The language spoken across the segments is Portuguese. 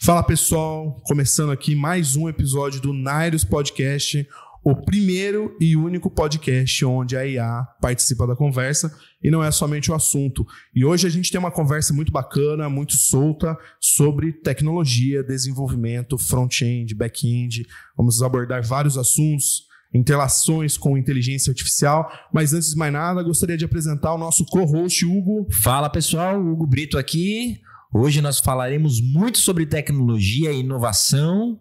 Fala pessoal, começando aqui mais um episódio do Nairos Podcast, o primeiro e único podcast onde a IA participa da conversa e não é somente o assunto. E hoje a gente tem uma conversa muito bacana, muito solta sobre tecnologia, desenvolvimento, front-end, back-end. Vamos abordar vários assuntos, interrelações com inteligência artificial, mas antes de mais nada, gostaria de apresentar o nosso co-host Hugo. Fala pessoal, Hugo Brito aqui. Hoje nós falaremos muito sobre tecnologia e inovação,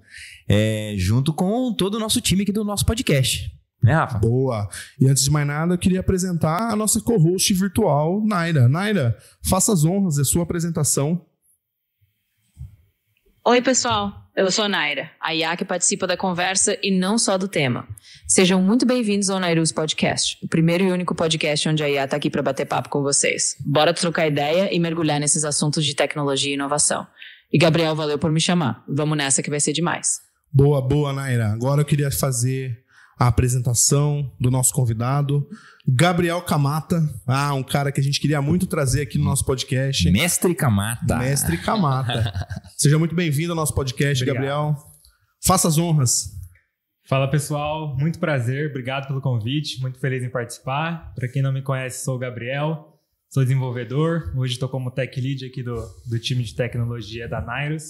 junto com todo o nosso time aqui do nosso podcast. Né, Rafa? Boa! E antes de mais nada, eu queria apresentar a nossa co-host virtual, Naira. Naira, faça as honras da sua apresentação. Oi, pessoal. Eu sou a Naira, a IA que participa da conversa e não só do tema. Sejam muito bem-vindos ao Nairos Podcast, o primeiro e único podcast onde a IA está aqui para bater papo com vocês. Bora trocar ideia e mergulhar nesses assuntos de tecnologia e inovação. E Gabriel, valeu por me chamar. Vamos nessa que vai ser demais. Boa, Naira. Agora eu queria fazer a apresentação do nosso convidado, Gabriel Camata. Um cara que a gente queria muito trazer aqui no nosso podcast. Mestre Camata. Mestre Camata. Seja muito bem-vindo ao nosso podcast, obrigado. Gabriel. Faça as honras. Fala pessoal, muito prazer, obrigado pelo convite, muito feliz em participar. Para quem não me conhece, sou o Gabriel, sou desenvolvedor, hoje estou como Tech Lead aqui do time de tecnologia da Nairos.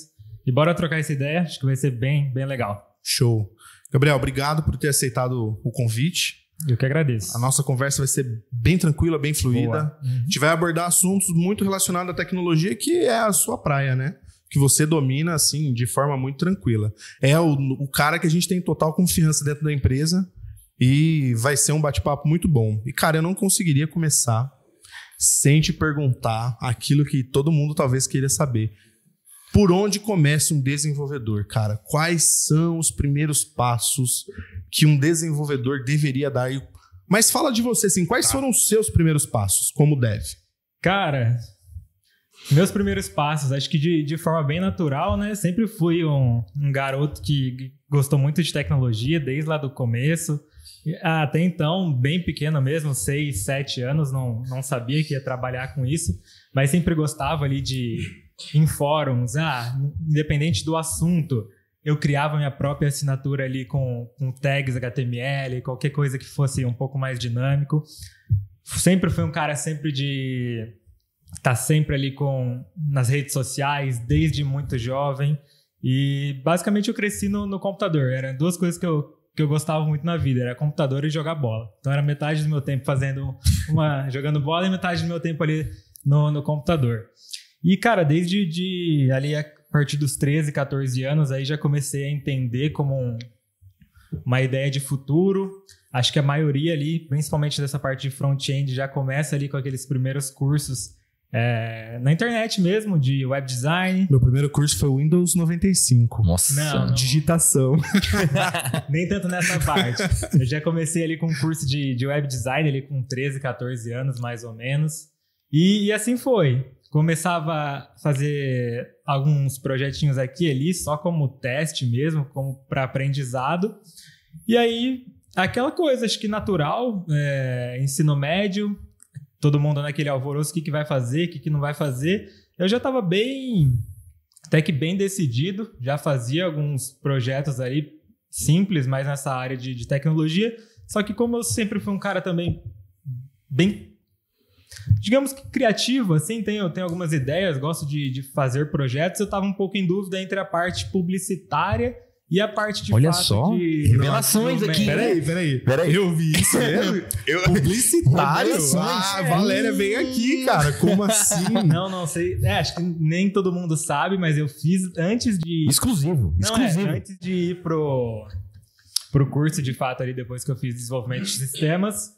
E bora trocar essa ideia, acho que vai ser bem legal. Show. Gabriel, obrigado por ter aceitado o convite. Eu que agradeço. A nossa conversa vai ser bem tranquila, bem fluida. A gente vai abordar assuntos muito relacionados à tecnologia, que é a sua praia, né? Que você domina, assim, de forma muito tranquila. É o cara que a gente tem total confiança dentro da empresa e vai ser um bate-papo muito bom. E, cara, eu não conseguiria começar sem te perguntar aquilo que todo mundo talvez queira saber. Por onde começa um desenvolvedor, cara? Quais são os primeiros passos que um desenvolvedor deveria dar? Mas fala de você, assim, quais foram os seus primeiros passos como dev? Cara, meus primeiros passos, acho que de forma bem natural, né? Sempre fui um garoto que gostou muito de tecnologia, desde lá do começo. Até então, bem pequeno mesmo, 6, 7 anos, não sabia que ia trabalhar com isso, mas sempre gostava ali em fóruns, independente do assunto, eu criava minha própria assinatura ali com tags HTML, qualquer coisa que fosse um pouco mais dinâmico. Sempre fui um cara de estar sempre ali nas redes sociais, desde muito jovem. E basicamente eu cresci no computador. Eram duas coisas que eu gostava muito na vida, era computador e jogar bola. Então era metade do meu tempo jogando bola e metade do meu tempo ali no computador. E, cara, desde ali a partir dos 13, 14 anos, aí já comecei a entender como uma ideia de futuro. Acho que a maioria ali, principalmente dessa parte de front-end, já começa ali com aqueles primeiros cursos na internet mesmo, de web design. Meu primeiro curso foi o Windows 95. Nossa, não. Digitação. Nem tanto nessa parte. Eu já comecei ali com um curso de web design, ali com 13, 14 anos, mais ou menos. E assim foi. Começava a fazer alguns projetinhos aqui e ali, só como teste mesmo, como para aprendizado. E aí, aquela coisa, acho que natural, ensino médio, todo mundo naquele alvoroço, o que vai fazer, o que não vai fazer. Eu já estava até que bem decidido, já fazia alguns projetos ali simples, mas nessa área de tecnologia. Só que como eu sempre fui um cara também bem, digamos que criativo, assim, tenho algumas ideias, gosto de fazer projetos. Eu estava um pouco em dúvida entre a parte publicitária e a parte de Olha fato só, de revelações aqui. Peraí. Eu vi isso mesmo? Publicitário? Valéria vem aqui, cara. Como assim? Não sei. Acho que nem todo mundo sabe, mas eu fiz antes de... Exclusivo. Antes de ir pro curso, de fato, ali depois que eu fiz desenvolvimento de sistemas,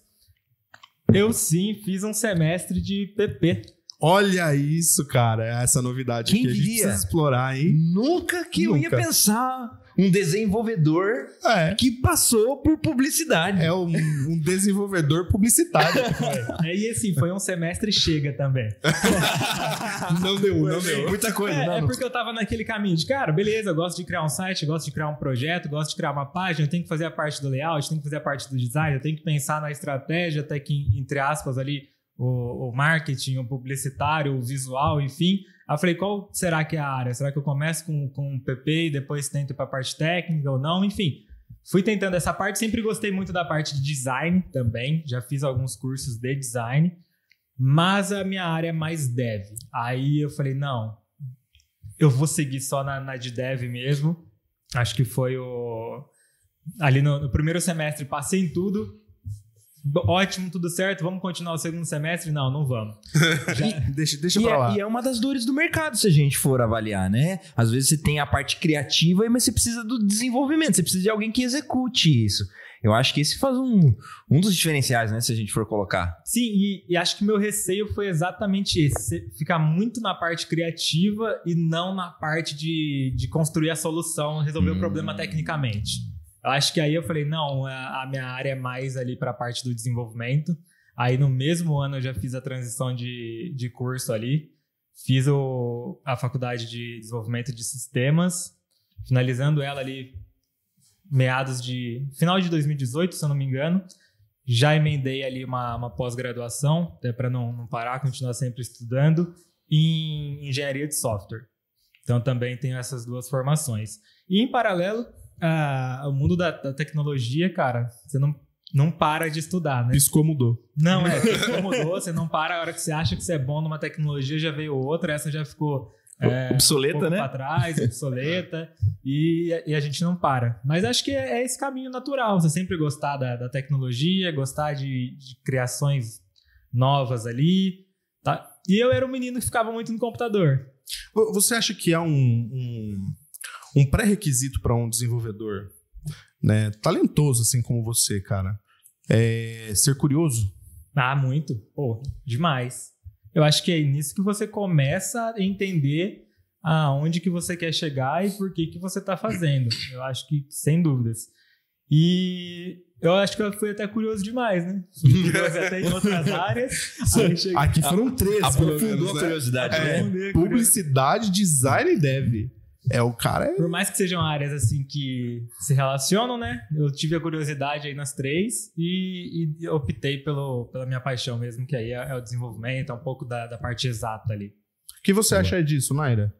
eu sim fiz um semestre de PP. Olha isso, cara. Essa novidade Quem aqui. A gente diria? precisa explorar, hein? Nunca eu ia pensar um desenvolvedor que passou por publicidade. É um desenvolvedor publicitário. E assim, foi um semestre chega também. Não deu. Muita coisa. Porque eu tava naquele caminho de, cara, beleza, eu gosto de criar um site, eu gosto de criar um projeto, gosto de criar uma página, eu tenho que fazer a parte do layout, eu tenho que fazer a parte do design, eu tenho que pensar na estratégia, até que, entre aspas, ali, o marketing, o publicitário, o visual, enfim. Aí eu falei, qual será que é a área? Será que eu começo com PP e depois tento ir para a parte técnica ou não? Enfim, fui tentando essa parte. Sempre gostei muito da parte de design também. Já fiz alguns cursos de design. Mas a minha área é mais dev. Aí eu falei, não, eu vou seguir só na de dev mesmo. Acho que foi ali no primeiro semestre, passei em tudo. Ótimo, tudo certo, vamos continuar o segundo semestre? Não vamos. Deixa pra lá. E é uma das dores do mercado, se a gente for avaliar, né? Às vezes você tem a parte criativa, mas você precisa do desenvolvimento, você precisa de alguém que execute isso. Eu acho que esse faz um dos diferenciais, né? Se a gente for colocar. Sim, e acho que meu receio foi exatamente esse. Ficar muito na parte criativa e não na parte de construir a solução, resolver o problema tecnicamente. Eu acho que aí eu falei, não, a minha área é mais ali para a parte do desenvolvimento. Aí no mesmo ano eu já fiz a transição de curso ali. Fiz a faculdade de desenvolvimento de sistemas, finalizando ela ali final de 2018, se eu não me engano. Já emendei ali uma pós-graduação, até para não parar, continuar sempre estudando, em engenharia de software. Então também tenho essas duas formações. E em paralelo, o mundo da tecnologia, cara, você não para de estudar, né? Piscou, mudou. Não, piscou, mudou, você não para, a hora que você acha que você é bom numa tecnologia, já veio outra, essa já ficou obsoleta, um né? Pra trás, obsoleta, e a gente não para. Mas acho que é esse caminho natural, você sempre gostar da tecnologia, gostar de criações novas ali, tá? E eu era um menino que ficava muito no computador. Você acha que é um pré-requisito para um desenvolvedor, né, talentoso assim como você, cara, é ser curioso? Ah, muito. Pô, demais. Eu acho que é nisso que você começa a entender aonde que você quer chegar e por que você está fazendo. Eu acho que, sem dúvidas. E eu acho que eu fui até curioso demais, né? Fui curioso até em outras áreas. Aqui foram 3. Aprofundou a curiosidade, né? Publicidade, design e dev. O cara Por mais que sejam áreas assim que se relacionam, né? Eu tive a curiosidade aí nas 3 e optei pela minha paixão mesmo, que aí é o desenvolvimento, é um pouco da parte exata ali. O que você acha disso, Naira?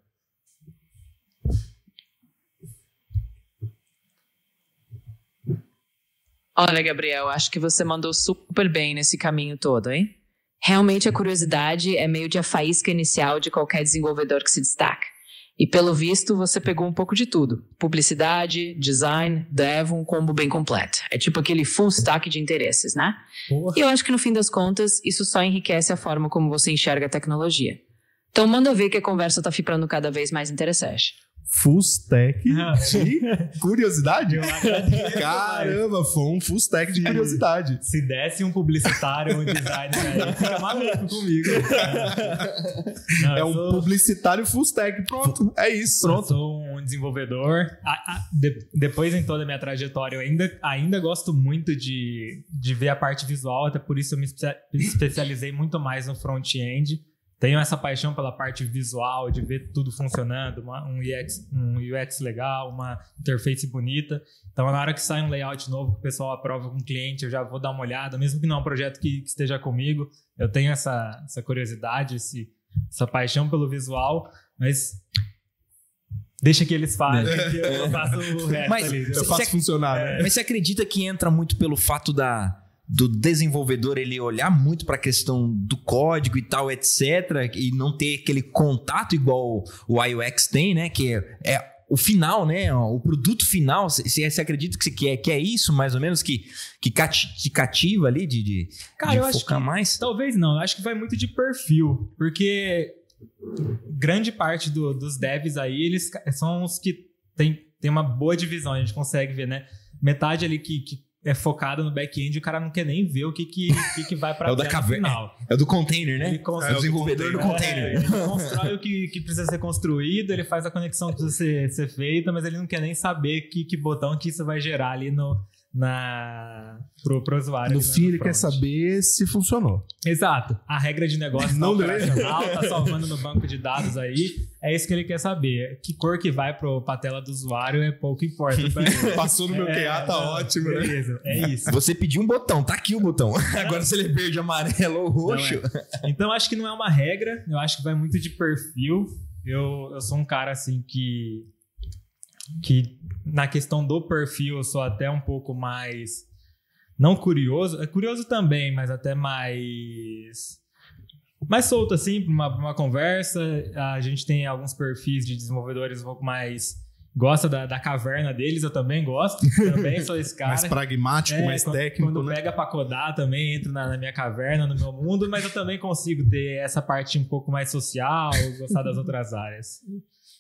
Olha, Gabriel, acho que você mandou super bem nesse caminho todo, hein? Realmente a curiosidade é meio de a faísca inicial de qualquer desenvolvedor que se destaca. E pelo visto, você pegou um pouco de tudo. Publicidade, design, dev, um combo bem completo. É tipo aquele full stack de interesses, né? Porra. E eu acho que no fim das contas, isso só enriquece a forma como você enxerga a tecnologia. Então manda ver que a conversa tá ficando cada vez mais interessante. Full stack de curiosidade? Caramba, foi um full stack de curiosidade. Se desse um publicitário, um designer aí, fica maluco comigo. Não, publicitário full stack, pronto, é isso. Pronto. Eu sou um desenvolvedor. Depois, em toda a minha trajetória, eu ainda gosto muito de ver a parte visual, até por isso eu me especializei muito mais no front-end. Tenho essa paixão pela parte visual, de ver tudo funcionando, um UX legal, uma interface bonita. Então, na hora que sai um layout novo que o pessoal aprova com o cliente, eu já vou dar uma olhada, mesmo que não é um projeto que esteja comigo. Eu tenho essa curiosidade, essa paixão pelo visual, mas deixa que eles fazem, que eu faço o resto ali. Eu faço funcionar, né? Mas você acredita que entra muito pelo fato do desenvolvedor ele olhar muito para a questão do código e tal, etc, e não ter aquele contato igual o UX tem, né, que é o final, né, o produto final. Você acredita que é isso, mais ou menos, que cativa ali de Cara, eu focar acho que, mais? Talvez não, eu acho que vai muito de perfil, porque grande parte dos devs aí, eles são os que tem uma boa divisão, a gente consegue ver, né, metade ali que é focado no back-end, o cara não quer nem ver o que vai para a caverna final. É do container, né? É o desenvolvedor do container. Ele constrói o que precisa ser construído, ele faz a conexão que precisa ser feita, mas ele não quer nem saber que botão que isso vai gerar ali pro usuário. No fim, ele quer saber se funcionou. Exato. A regra de negócio não operacional, tá salvando no banco de dados aí. É isso que ele quer saber. Que cor que vai pra tela do usuário é pouco importa pra ele. Passou no meu QA, tá ótimo. Beleza, é isso. Você pediu um botão, tá aqui o botão. Agora se ele é verde, amarelo ou roxo. Então, acho que não é uma regra. Eu acho que vai muito de perfil. Eu sou um cara, assim, que na questão do perfil eu sou até um pouco mais, não curioso, é curioso também, mas até mais solto assim, pra uma conversa. A gente tem alguns perfis de desenvolvedores um pouco mais, gosta da caverna deles, eu também gosto, também sou esse cara. Mais pragmático, mais técnico. Quando pega pra codar também, entro na minha caverna, no meu mundo, mas eu também consigo ter essa parte um pouco mais social, gostar das outras áreas.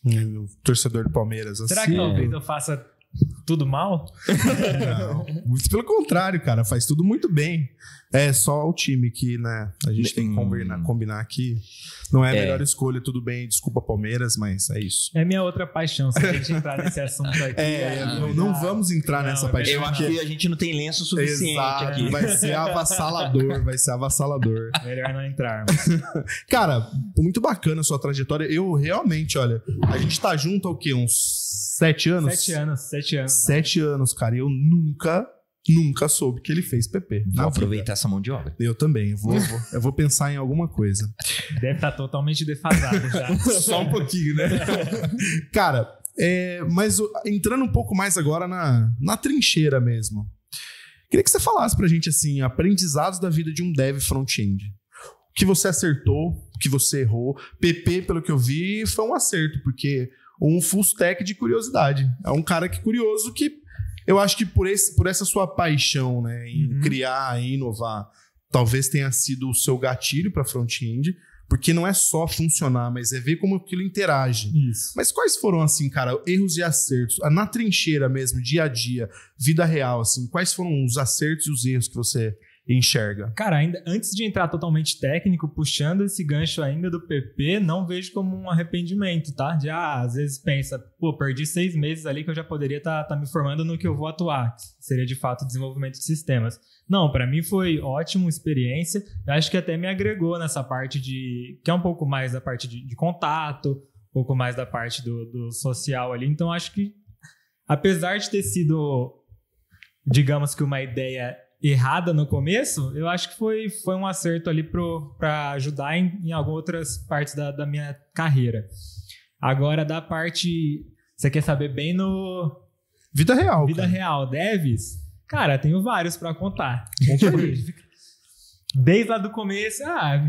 O torcedor do Palmeiras. Será assim, que talvez eu faça tudo mal? Não, muito pelo contrário, cara. Faz tudo muito bem. É só o time que, né? A gente tem que combinar que não é a melhor escolha. Tudo bem, desculpa Palmeiras, mas é isso. É minha outra paixão. Se a gente entrar nesse assunto aqui... não vamos entrar nessa paixão. Eu acho que a gente não tem lenço suficiente aqui. Vai ser avassalador. Melhor não entrar. Cara, muito bacana a sua trajetória. Eu realmente, olha, a gente tá junto há o quê? Uns 7 anos? 7 anos. 7 anos, cara. Eu nunca soube que ele fez PP. Vou aproveitar essa mão de obra. Eu também. Eu vou pensar em alguma coisa. Deve estar totalmente defasado já. Só um pouquinho, né? Cara, mas entrando um pouco mais agora na trincheira mesmo. Queria que você falasse pra gente, assim, aprendizados da vida de um dev front-end. O que você acertou, o que você errou. PP, pelo que eu vi, foi um acerto, porque um full stack de curiosidade. É um cara que curioso que eu acho que por essa sua paixão, né, em criar, em inovar, talvez tenha sido o seu gatilho para front-end, porque não é só funcionar, mas é ver como aquilo interage. Isso. Mas quais foram, assim, cara, erros e acertos? Na trincheira mesmo, dia a dia, vida real, assim, quais foram os acertos e os erros que você enxerga? Cara, ainda antes de entrar totalmente técnico, puxando esse gancho ainda do PP, não vejo como um arrependimento, tá? De, às vezes pensa, perdi 6 meses ali que eu já poderia tá me formando no que eu vou atuar. Seria, de fato, desenvolvimento de sistemas. Não, pra mim foi ótima experiência. Eu acho que até me agregou nessa parte que é um pouco mais da parte de contato, um pouco mais da parte do social ali. Então, acho que, apesar de ter sido, digamos que uma ideia errada no começo, eu acho que foi um acerto ali para ajudar em algumas outras partes da minha carreira. Agora, da parte... Você quer saber bem no... Vida real. Vida real, devs? Cara, tenho vários para contar. Desde lá do começo,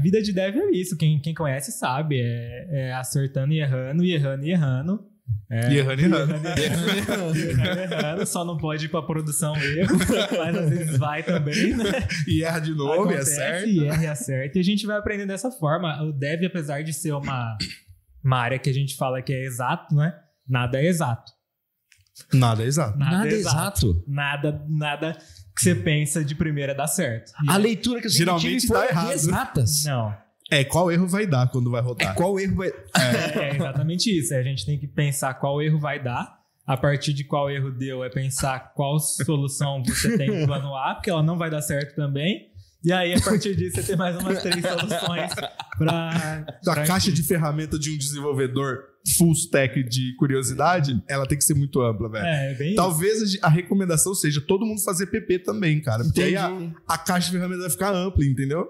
vida de dev é isso. Quem conhece sabe. É acertando e errando, e errando e errando. Errando, só não pode ir pra produção erro, mas às vezes vai também, né? E erra de novo, acontece, e acerta. E erra e acerta. E a gente vai aprendendo dessa forma. O dev, apesar de ser uma área que a gente fala que é exato, né? Nada é exato. Nada é exato. Nada é exato. Nada que você pensa de primeira dá certo. A leitura que eu geralmente tive dá foi errado. exatas. Não. Qual erro vai dar quando vai rodar? Qual erro vai... É exatamente isso. A gente tem que pensar qual erro vai dar. A partir de qual erro deu, é pensar qual solução você tem no plano A, porque ela não vai dar certo também. E aí, a partir disso, você tem mais umas 3 soluções A caixa de ferramenta de um desenvolvedor full stack de curiosidade, ela tem que ser muito ampla, velho. Bem Talvez a recomendação seja todo mundo fazer PP também, cara. Porque aí a caixa de ferramenta vai ficar ampla, entendeu?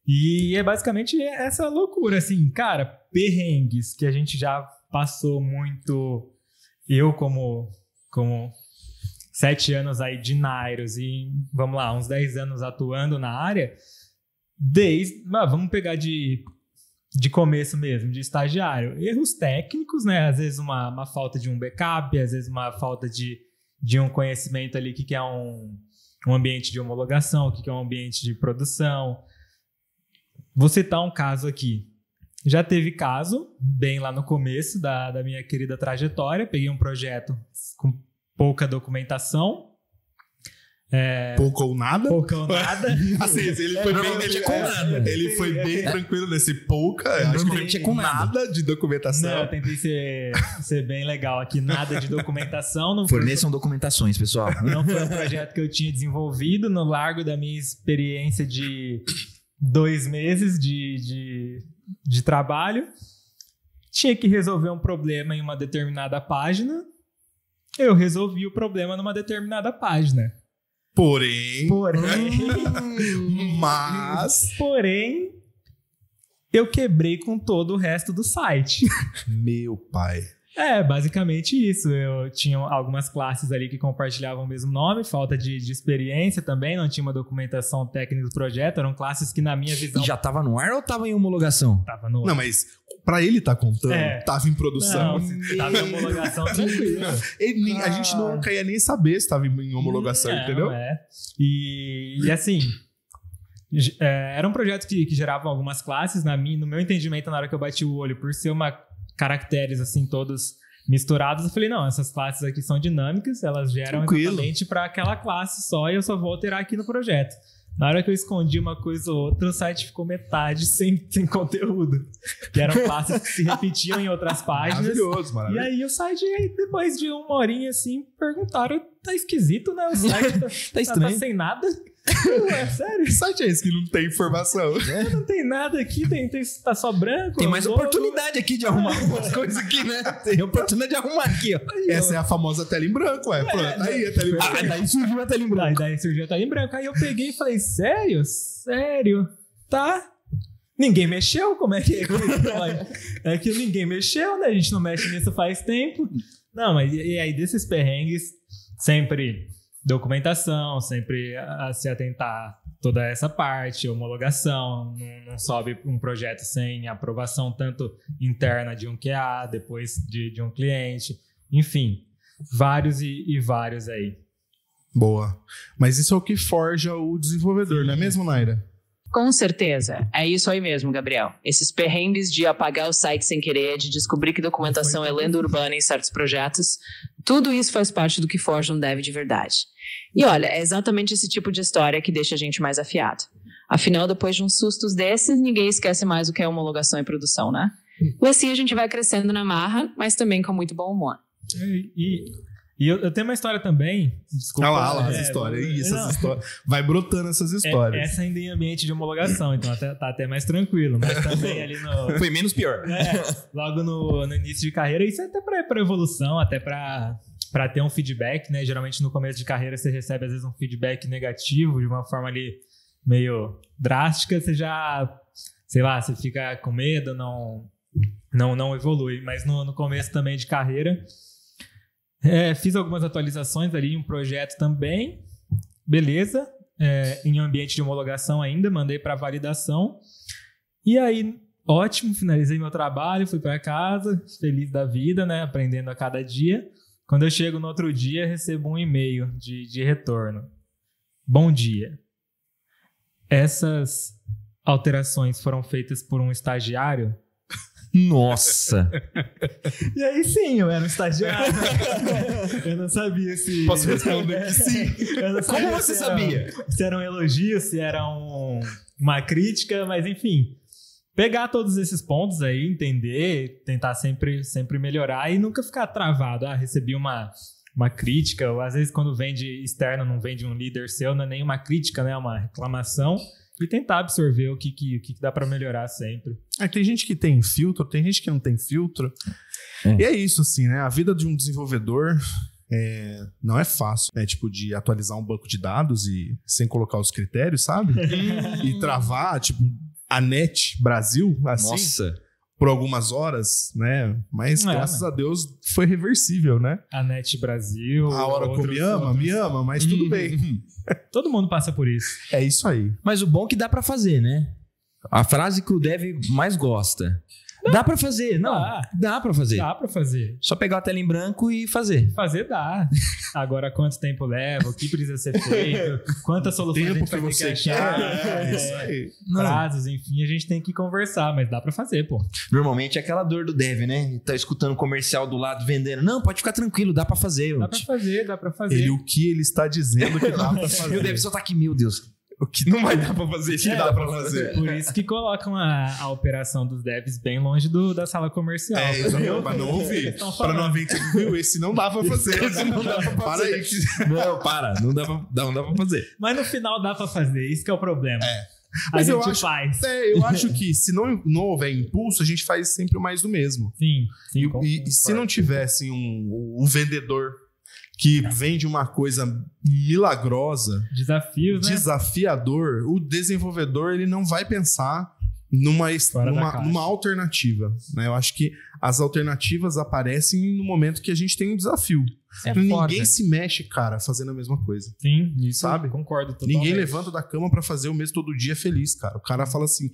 E é basicamente essa loucura, assim, cara, perrengues que a gente já passou muito, eu como 7 anos aí de Nairos e, vamos lá, uns 10 anos atuando na área, vamos pegar de começo mesmo, de estagiário, erros técnicos, né, às vezes uma falta de um backup, às vezes uma falta de um conhecimento ali, que é um ambiente de homologação, o que é um ambiente de produção. Vou citar um caso aqui. Já teve caso, bem lá no começo da minha querida trajetória. Peguei um projeto com pouca documentação. Pouco ou nada? Pouco ou nada. Assim, ele foi bem, com nada. Ele foi bem tranquilo nesse pouca. Acho que com nada de documentação. Não, eu tentei ser bem legal aqui. Nada de documentação. Não Forneçam documentações, pessoal. Não foi um projeto que eu tinha desenvolvido no largo da minha experiência de 2 meses de trabalho. Tinha que resolver um problema em uma determinada página. Eu resolvi o problema numa determinada página. Porém, eu quebrei com todo o resto do site. Meu pai. Basicamente isso. Eu tinha algumas classes ali que compartilhavam o mesmo nome, falta de experiência também, não tinha uma documentação técnica do projeto, eram classes que na minha visão... E já tava no ar ou tava em homologação? Tava no ar. Não, mas pra ele tá contando, tava em produção. Não, tava em homologação tranquilo. A gente nunca ia nem saber se tava em homologação, entendeu? E assim... Era um projeto que gerava algumas classes, no meu entendimento, na hora que eu bati o olho, por ser caracteres assim todos misturados, eu falei, não, essas classes aqui são dinâmicas, elas geram exatamente para aquela classe só e eu só vou alterar aqui no projeto. Na hora que eu escondi uma coisa ou outra, o site ficou metade sem conteúdo. Que eram classes que se repetiam em outras páginas. Maravilhoso. E aí o site, depois de 1 horinha assim, perguntaram, tá esquisito, né? O site tá estranho. Tá sem nada. Ué, sério? Que site é esse que não tem informação? Não tem nada aqui, tá só branco. Tem mais oportunidade aqui de arrumar algumas coisas aqui, né? Tem oportunidade de arrumar aqui, ó. Essa é a famosa tela em branco, Pronto, aí a tela em branco. Daí surgiu a tela em branco. Daí surgiu a tela em branco. Aí eu peguei e falei, sério? Tá? Ninguém mexeu? Como é que é que ninguém mexeu, né? A gente não mexe nisso faz tempo. Não, mas e aí desses perrengues, sempre... documentação, sempre a se atentar toda essa parte, homologação, não sobe um projeto sem aprovação tanto interna de um QA, depois de um cliente, enfim, vários e vários aí. Boa. Mas isso é o que forja o desenvolvedor, não é mesmo, Naira? Com certeza. É isso aí mesmo, Gabriel. Esses perrengues de apagar o site sem querer, de descobrir que documentação é lenda urbana em certos projetos, tudo isso faz parte do que forja um dev de verdade. E olha, é exatamente esse tipo de história que deixa a gente mais afiado. Afinal, depois de uns sustos desses, ninguém esquece mais o que é homologação e produção, né? E assim a gente vai crescendo na marra, mas também com muito bom humor. E eu tenho uma história também. Desculpa. Olha lá as histórias. Essas histórias. Vai brotando essas histórias. Essa ainda em ambiente de homologação, então tá até mais tranquilo. Mas também ali no... Foi menos pior. Logo no início de carreira. Isso é até pra evolução, até pra ter um feedback, né? Geralmente no começo de carreira você recebe às vezes um feedback negativo, de uma forma ali meio drástica. Você já, sei lá, você fica com medo, não evolui. Mas no começo também de carreira... fiz algumas atualizações ali em um projeto também, beleza, em ambiente de homologação ainda, mandei para validação, e aí, ótimo, finalizei meu trabalho, fui para casa, feliz da vida, né, aprendendo a cada dia. Quando eu chego no outro dia, recebo um e-mail de retorno. Bom dia. Essas alterações foram feitas por um estagiário? Nossa! E aí sim, eu era um estagiário. Eu não sabia se... Posso responder que sim? Como você sabia? Se era um elogio, se era uma crítica, mas enfim. Pegar todos esses pontos aí, entender, tentar sempre melhorar e nunca ficar travado. Recebi uma crítica, ou às vezes quando vem de externo, não vem de um líder seu, não é nem uma crítica, né? É uma reclamação. E tentar absorver o que dá pra melhorar sempre. Tem gente que tem filtro, tem gente que não tem filtro. E é isso, assim, né? A vida de um desenvolvedor não é fácil. É tipo de atualizar um banco de dados e sem colocar os critérios, sabe? E travar, tipo, a NET Brasil, assim. Nossa! Por algumas horas, né? Mas graças a Deus foi reversível, né? A NET Brasil... A Oracle me ama, mas tudo bem. Todo mundo passa por isso. É isso aí. Mas o bom é que dá pra fazer, né? A frase que o dev mais gosta. Dá pra fazer, não. Dá pra fazer. Dá pra fazer. Só pegar a tela em branco e fazer. Fazer dá. Agora, quanto tempo leva? O que precisa ser feito? Quantas soluções a gente vai ter que achar? Isso aí. Prazos, enfim, a gente tem que conversar, mas dá pra fazer, pô. Normalmente é aquela dor do dev, né? Tá escutando comercial do lado vendendo. Não, pode ficar tranquilo, dá pra fazer. Dá pra fazer. O que ele está dizendo que dá pra fazer. E o dev só tá aqui, meu Deus. O que não vai dar pra fazer, se dá pra fazer. Por isso que colocam a operação dos devs bem longe da sala comercial. Exatamente, pra não ouvir. Pra não ouvir, viu? Esse não dá pra fazer. Esse não dá pra fazer. Para aí. Não, para. Não dá pra fazer. Mas no final dá pra fazer, isso que é o problema. Mas a gente faz. Eu acho que se não houver impulso, a gente faz sempre mais do mesmo. Sim. E se não tivesse um vendedor que vende uma coisa milagrosa, desafios, né? Desafiador, o desenvolvedor ele não vai pensar numa alternativa, né? Eu acho que as alternativas aparecem no momento que a gente tem um desafio. Ninguém se mexe, cara, fazendo a mesma coisa. Sim, isso sabe? Concordo totalmente. Ninguém levanta da cama pra fazer o mesmo todo dia feliz, cara. O cara fala assim,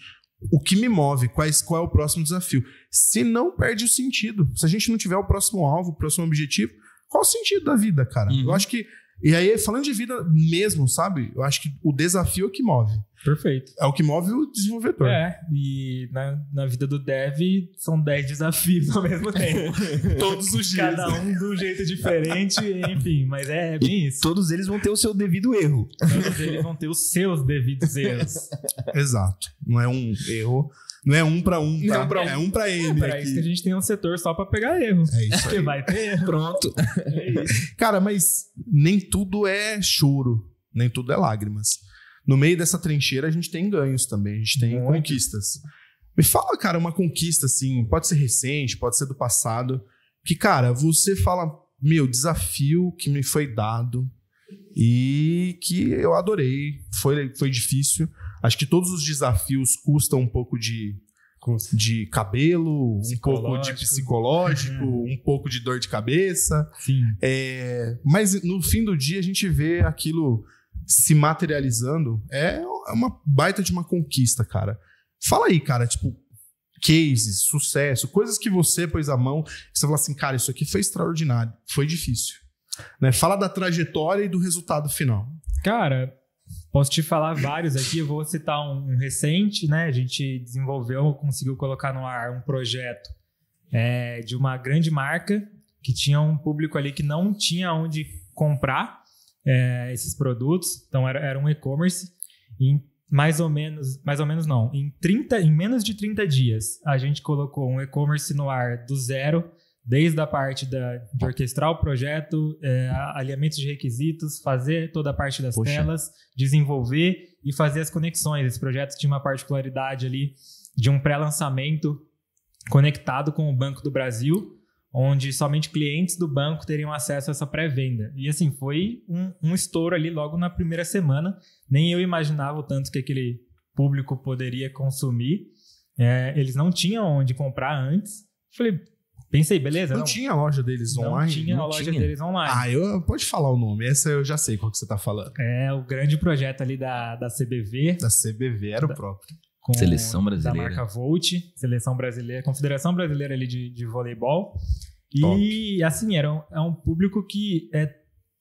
o que me move? Qual é o próximo desafio? Se não, perde o sentido. Se a gente não tiver o próximo alvo, o próximo objetivo, qual o sentido da vida, cara? Eu acho que... E aí, falando de vida mesmo, sabe? Eu acho que o desafio é o que move. Perfeito. É o que move o desenvolvedor. E na vida do dev são 10 desafios ao mesmo tempo. Todos os dias. Cada um de um jeito diferente, enfim. Mas é bem isso. Todos eles vão ter o seu devido erro. Todos eles vão ter os seus devidos erros. Exato. Não é um erro... Não é um pra um, tá? É um pra N. Para isso que a gente tem um setor só pra pegar erro. É isso aí. Porque vai ter erro. Pronto. É isso. Cara, mas nem tudo é choro. Nem tudo é lágrimas. No meio dessa trincheira, a gente tem ganhos também. A gente tem conquistas. Me fala, cara, uma conquista, assim, pode ser recente, pode ser do passado, que, cara, você fala, meu, desafio que me foi dado e que eu adorei. Foi difícil. Acho que todos os desafios custam um pouco de cabelo, um pouco de psicológico, um pouco de dor de cabeça. Sim. Mas no fim do dia a gente vê aquilo se materializando. É uma baita de uma conquista, cara. Fala aí, cara, tipo, cases, sucesso, coisas que você pôs a mão, que você fala assim, cara, isso aqui foi extraordinário, foi difícil. Né? Fala da trajetória e do resultado final. Cara... Posso te falar vários aqui, eu vou citar um recente, né? A gente conseguiu colocar no ar um projeto de uma grande marca que tinha um público ali que não tinha onde comprar esses produtos. Então era um e-commerce. Em menos de 30 dias, a gente colocou um e-commerce no ar do zero, desde a parte de orquestrar o projeto, alinhamento de requisitos, fazer toda a parte das telas, desenvolver e fazer as conexões. Esse projeto tinha uma particularidade ali de um pré-lançamento conectado com o Banco do Brasil, onde somente clientes do banco teriam acesso a essa pré-venda. E assim, foi um estouro ali logo na primeira semana. Nem eu imaginava o tanto que aquele público poderia consumir. Eles não tinham onde comprar antes. Pensei, beleza? Não tinha a loja deles online? Não tinha a loja deles online. Pode falar o nome. Essa eu já sei qual que você tá falando. É o grande projeto ali da CBV. Da CBV, era o próprio. Seleção brasileira. Da marca Volt, Seleção Brasileira, Confederação Brasileira ali de voleibol. Top. E assim, é um público que...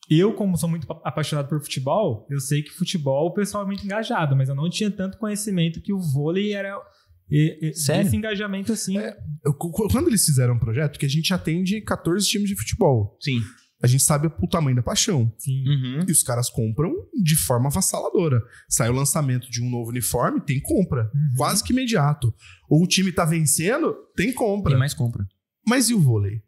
Eu, como sou muito apaixonado por futebol, eu sei que futebol o pessoal é muito engajado, mas eu não tinha tanto conhecimento que o vôlei era... Sério? Esse engajamento assim... Quando eles fizeram um projeto, porque a gente atende 14 times de futebol. Sim. A gente sabe o tamanho da paixão. Sim. E os caras compram de forma avassaladora. Sai o lançamento de um novo uniforme, tem compra. Quase que imediato. Ou o time tá vencendo, tem compra. Tem mais compra. Mas e o vôlei?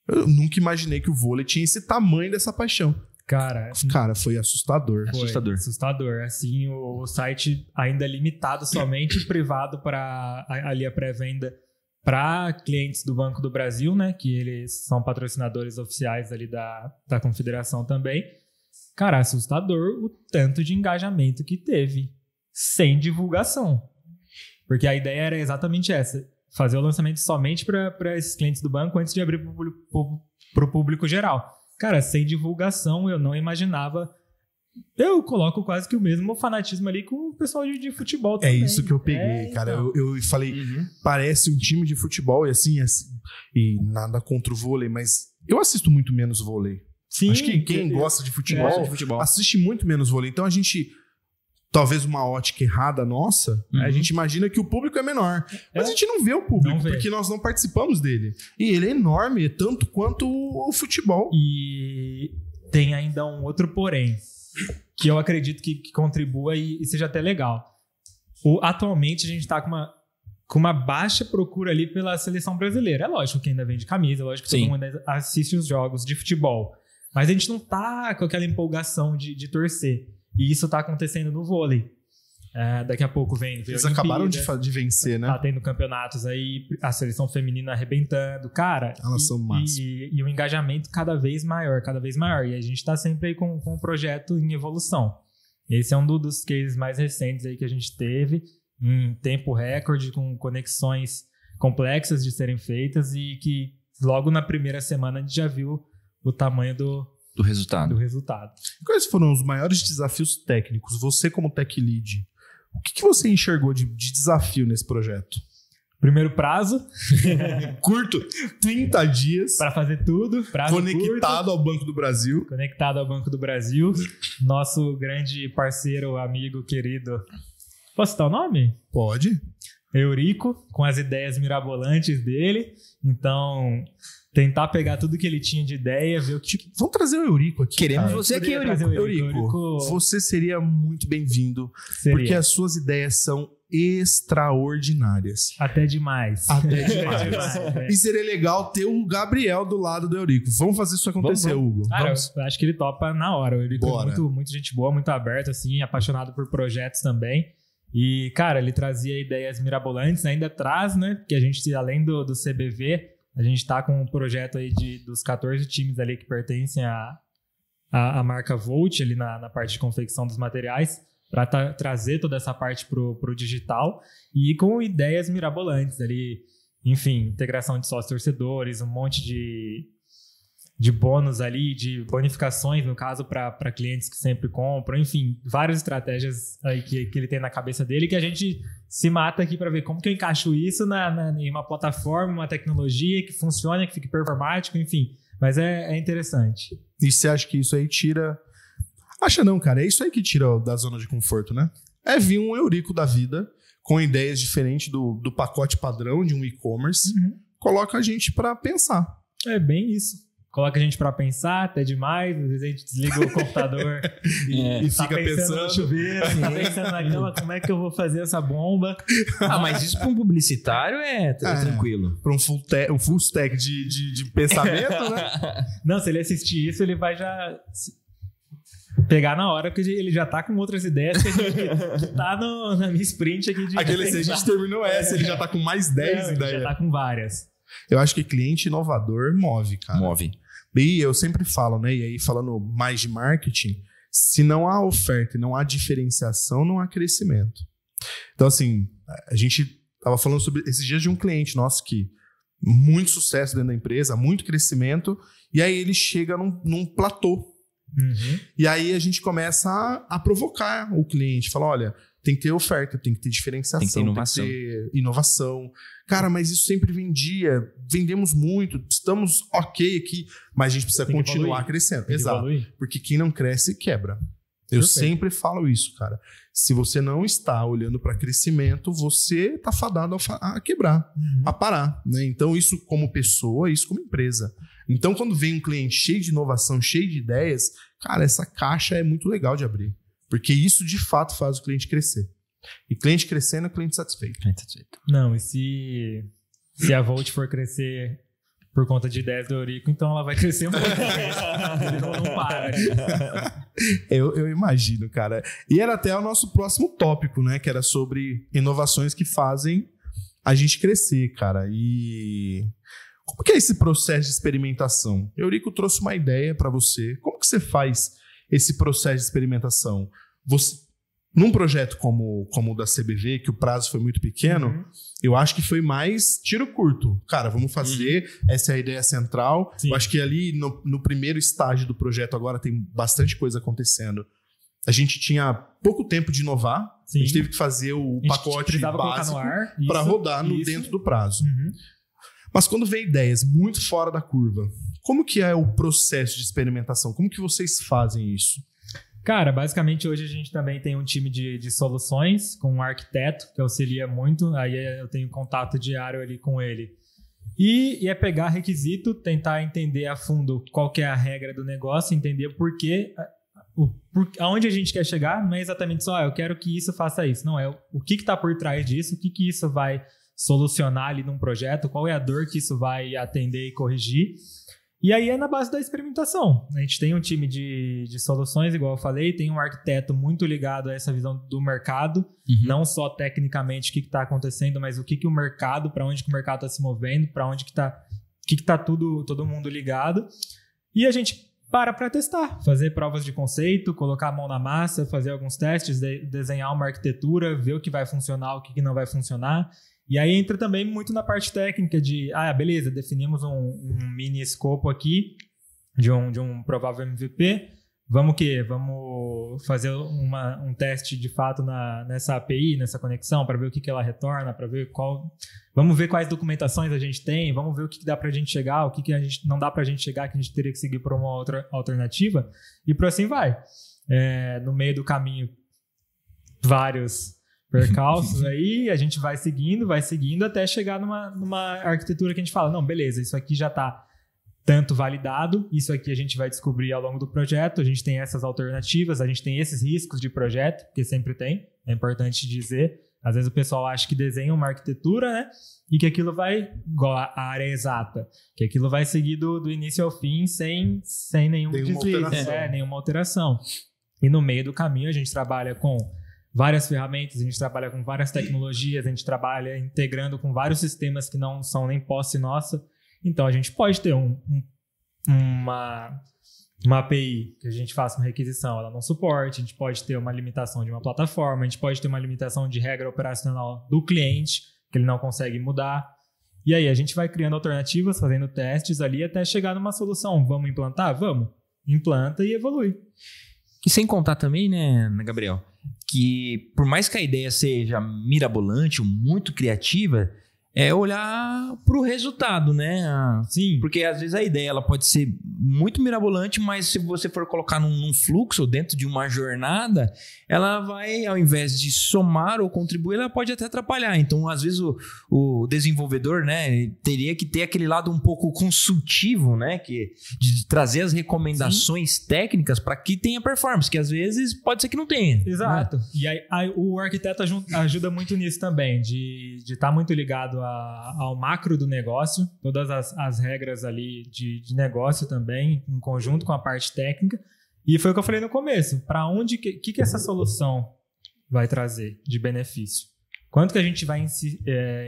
Eu nunca imaginei que o vôlei tinha esse tamanho dessa paixão. Cara, foi assustador. Assustador. Assim, o site ainda é limitado somente privado para ali a pré-venda para clientes do Banco do Brasil, né? Que eles são patrocinadores oficiais ali da confederação também. Cara, assustador o tanto de engajamento que teve sem divulgação. Porque a ideia era exatamente essa. Fazer o lançamento somente para esses clientes do banco antes de abrir para o público geral. Cara, sem divulgação eu não imaginava Eu coloco quase que o mesmo fanatismo ali com o pessoal de futebol também. É isso que eu peguei, cara. Então. Eu falei, parece um time de futebol e assim, e nada contra o vôlei, mas eu assisto muito menos vôlei. Sim, acho que quem gosta de futebol assiste muito menos vôlei. Então a gente, talvez uma ótica errada nossa, a gente imagina que o público é menor. Mas a gente não vê o público, porque nós não participamos dele. E ele é enorme, tanto quanto o futebol. E tem ainda um outro porém, que eu acredito que contribua e seja até legal. Atualmente a gente está com uma baixa procura ali pela seleção brasileira. É lógico que ainda vende camisa, é lógico que todo mundo assiste os jogos de futebol. Mas a gente não tá com aquela empolgação de torcer. E isso tá acontecendo no vôlei. Daqui a pouco vem Eles acabaram de vencer, né? Tá tendo campeonatos aí, a seleção feminina arrebentando. Cara, elas são massas. E o engajamento cada vez maior. E a gente tá sempre aí com um projeto em evolução. Esse é um dos cases mais recentes aí que a gente teve, em tempo recorde, com conexões complexas de serem feitas e que logo na primeira semana a gente já viu o tamanho do resultado. Quais foram os maiores desafios técnicos? Você como tech lead, o que você enxergou de desafio nesse projeto? Primeiro prazo. Curto. 30 dias. Para fazer tudo. Conectado ao Banco do Brasil. Nosso grande parceiro, amigo, querido. Posso citar o nome? Pode. Eurico, com as ideias mirabolantes dele. Então, tentar pegar tudo que ele tinha de ideia, ver o que... Vamos trazer o Eurico aqui. Queremos você aqui, Eurico. Você seria muito bem-vindo, porque as suas ideias são extraordinárias. Até demais. E seria legal ter um Gabriel do lado do Eurico. Vamos fazer isso acontecer, Hugo. Cara, eu acho que ele topa na hora. O Eurico é muito gente boa, muito aberto, assim, apaixonado por projetos também. E, cara, ele trazia ideias mirabolantes, ainda traz, né? Porque a gente, além do CBV, a gente tá com um projeto aí dos 14 times ali que pertencem à marca Volt, ali na parte de confecção dos materiais, para trazer toda essa parte pro digital e com ideias mirabolantes ali. Enfim, integração de sócios torcedores, um monte de bônus ali, de bonificações, no caso, para clientes que sempre compram. Enfim, várias estratégias aí que ele tem na cabeça dele, que a gente se mata aqui para ver como que eu encaixo isso em uma plataforma, uma tecnologia que funcione, que fique performático, enfim. Mas é interessante. E você acha que isso aí tira... Acha não, cara. É isso aí que tira da zona de conforto, né? É vir um Eurico da vida com ideias diferentes do pacote padrão de um e-commerce. Coloca a gente para pensar. É bem isso. Coloca a gente pra pensar, até demais. Às vezes a gente desliga o computador e fica pensando no chuveiro, tá pensando naquela, como é que eu vou fazer essa bomba. Mas isso pra um publicitário é tranquilo. Pra um full stack de pensamento, né? Não, se ele assistir isso, ele vai já pegar na hora, porque ele já tá com outras ideias que a gente tá na minha sprint aqui. Se a gente terminou essa, ele já tá com mais 10 ideias. Ele já tá com várias. Eu acho que cliente inovador move, cara. Move. E eu sempre falo, né? E aí, falando mais de marketing, se não há oferta e não há diferenciação, não há crescimento. Então, assim, a gente tava falando sobre esses dias de um cliente nosso que muito sucesso dentro da empresa, muito crescimento, e aí ele chega num platô. E aí a gente começa a provocar o cliente. Fala, olha, tem que ter oferta, tem que ter diferenciação, tem que ter inovação. Cara, mas isso sempre vendia. Vendemos muito, estamos ok aqui, mas a gente precisa continuar crescendo. Exato. Porque quem não cresce, quebra. Eu sempre falo isso, cara. Se você não está olhando para crescimento, você está fadado a quebrar, a parar, né? Então, isso como pessoa, isso como empresa. Então, quando vem um cliente cheio de inovação, cheio de ideias, cara, essa caixa é muito legal de abrir. Porque isso, de fato, faz o cliente crescer. E cliente crescendo é cliente satisfeito. Não, e se a Volt for crescer por conta de ideias do Eurico, então ela vai crescer muito. Ele não para. Eu imagino, cara. E era até o nosso próximo tópico, né? Que era sobre inovações que fazem a gente crescer, cara. E como que é esse processo de experimentação? Eurico trouxe uma ideia para você. Como que você faz esse processo de experimentação? Num projeto como o da CBV, que o prazo foi muito pequeno, eu acho que foi mais tiro curto. Cara, vamos fazer, essa é a ideia central. Sim. Eu acho que ali no primeiro estágio do projeto agora tem bastante coisa acontecendo. a gente tinha pouco tempo de inovar. Sim. A gente teve que fazer o pacote básico para rodar dentro do prazo. Uhum. Mas quando vem ideias muito fora da curva, como que é o processo de experimentação? Como que vocês fazem isso? Cara, basicamente hoje a gente também tem um time de soluções com um arquiteto que auxilia muito, aí eu tenho contato diário ali com ele. E é pegar requisito, tentar entender a fundo qual que é a regra do negócio, entender aonde a gente quer chegar, não é exatamente só, eu quero que isso faça isso. Não, é o que está por trás disso, o que isso vai solucionar ali num projeto, qual é a dor que isso vai atender e corrigir. E aí é na base da experimentação. A gente tem um time de soluções, igual eu falei, tem um arquiteto muito ligado a essa visão do mercado, não só tecnicamente o que está acontecendo, mas o que o mercado, para onde que o mercado está se movendo, para onde que está todo mundo ligado. E a gente para testar, fazer provas de conceito, colocar a mão na massa, fazer alguns testes, desenhar uma arquitetura, ver o que vai funcionar, o que não vai funcionar. E aí entra também muito na parte técnica de, beleza, definimos um mini escopo aqui de um provável MVP. Vamos o quê? Vamos fazer um teste de fato nessa API, nessa conexão, para ver o que ela retorna, para ver vamos ver quais documentações a gente tem, vamos ver o que dá para a gente chegar, o que a gente não dá para a gente chegar, que a gente teria que seguir por uma outra alternativa, e por assim vai. No meio do caminho, vários percalços aí, a gente vai seguindo até chegar numa arquitetura que a gente fala, não, beleza, isso aqui já está tanto validado, isso aqui a gente vai descobrir ao longo do projeto, a gente tem essas alternativas, a gente tem esses riscos de projeto, porque sempre tem, é importante dizer, às vezes o pessoal acha que desenha uma arquitetura, né, e que aquilo vai, igual a área exata, que aquilo vai seguir do início ao fim sem nenhum deslize, nenhuma alteração. E no meio do caminho a gente trabalha com várias ferramentas, a gente trabalha com várias tecnologias, a gente trabalha integrando com vários sistemas que não são nem posse nossa. Então, a gente pode ter uma API que a gente faça uma requisição, ela não suporte, a gente pode ter uma limitação de uma plataforma, a gente pode ter uma limitação de regra operacional do cliente, que ele não consegue mudar. E aí, a gente vai criando alternativas, fazendo testes ali, até chegar numa solução. Vamos implantar? Vamos. Implanta e evolui. E sem contar também, né, Gabriel, que por mais que a ideia seja mirabolante ou muito criativa, é olhar para o resultado, né? Sim. Porque às vezes a ideia ela pode ser muito mirabolante, mas se você for colocar num fluxo, dentro de uma jornada, ela vai, ao invés de somar ou contribuir, ela pode até atrapalhar. Então, às vezes, o desenvolvedor, né, teria que ter aquele lado um pouco consultivo, né? De trazer as recomendações técnicas para que tenha performance, que às vezes pode ser que não tenha. Exato. Né? E aí, o arquiteto ajuda muito nisso também, de estar muito ligado ao macro do negócio, todas as regras ali de negócio também, em conjunto com a parte técnica. E foi o que eu falei no começo, para onde, que essa solução vai trazer de benefício? Quanto que a gente vai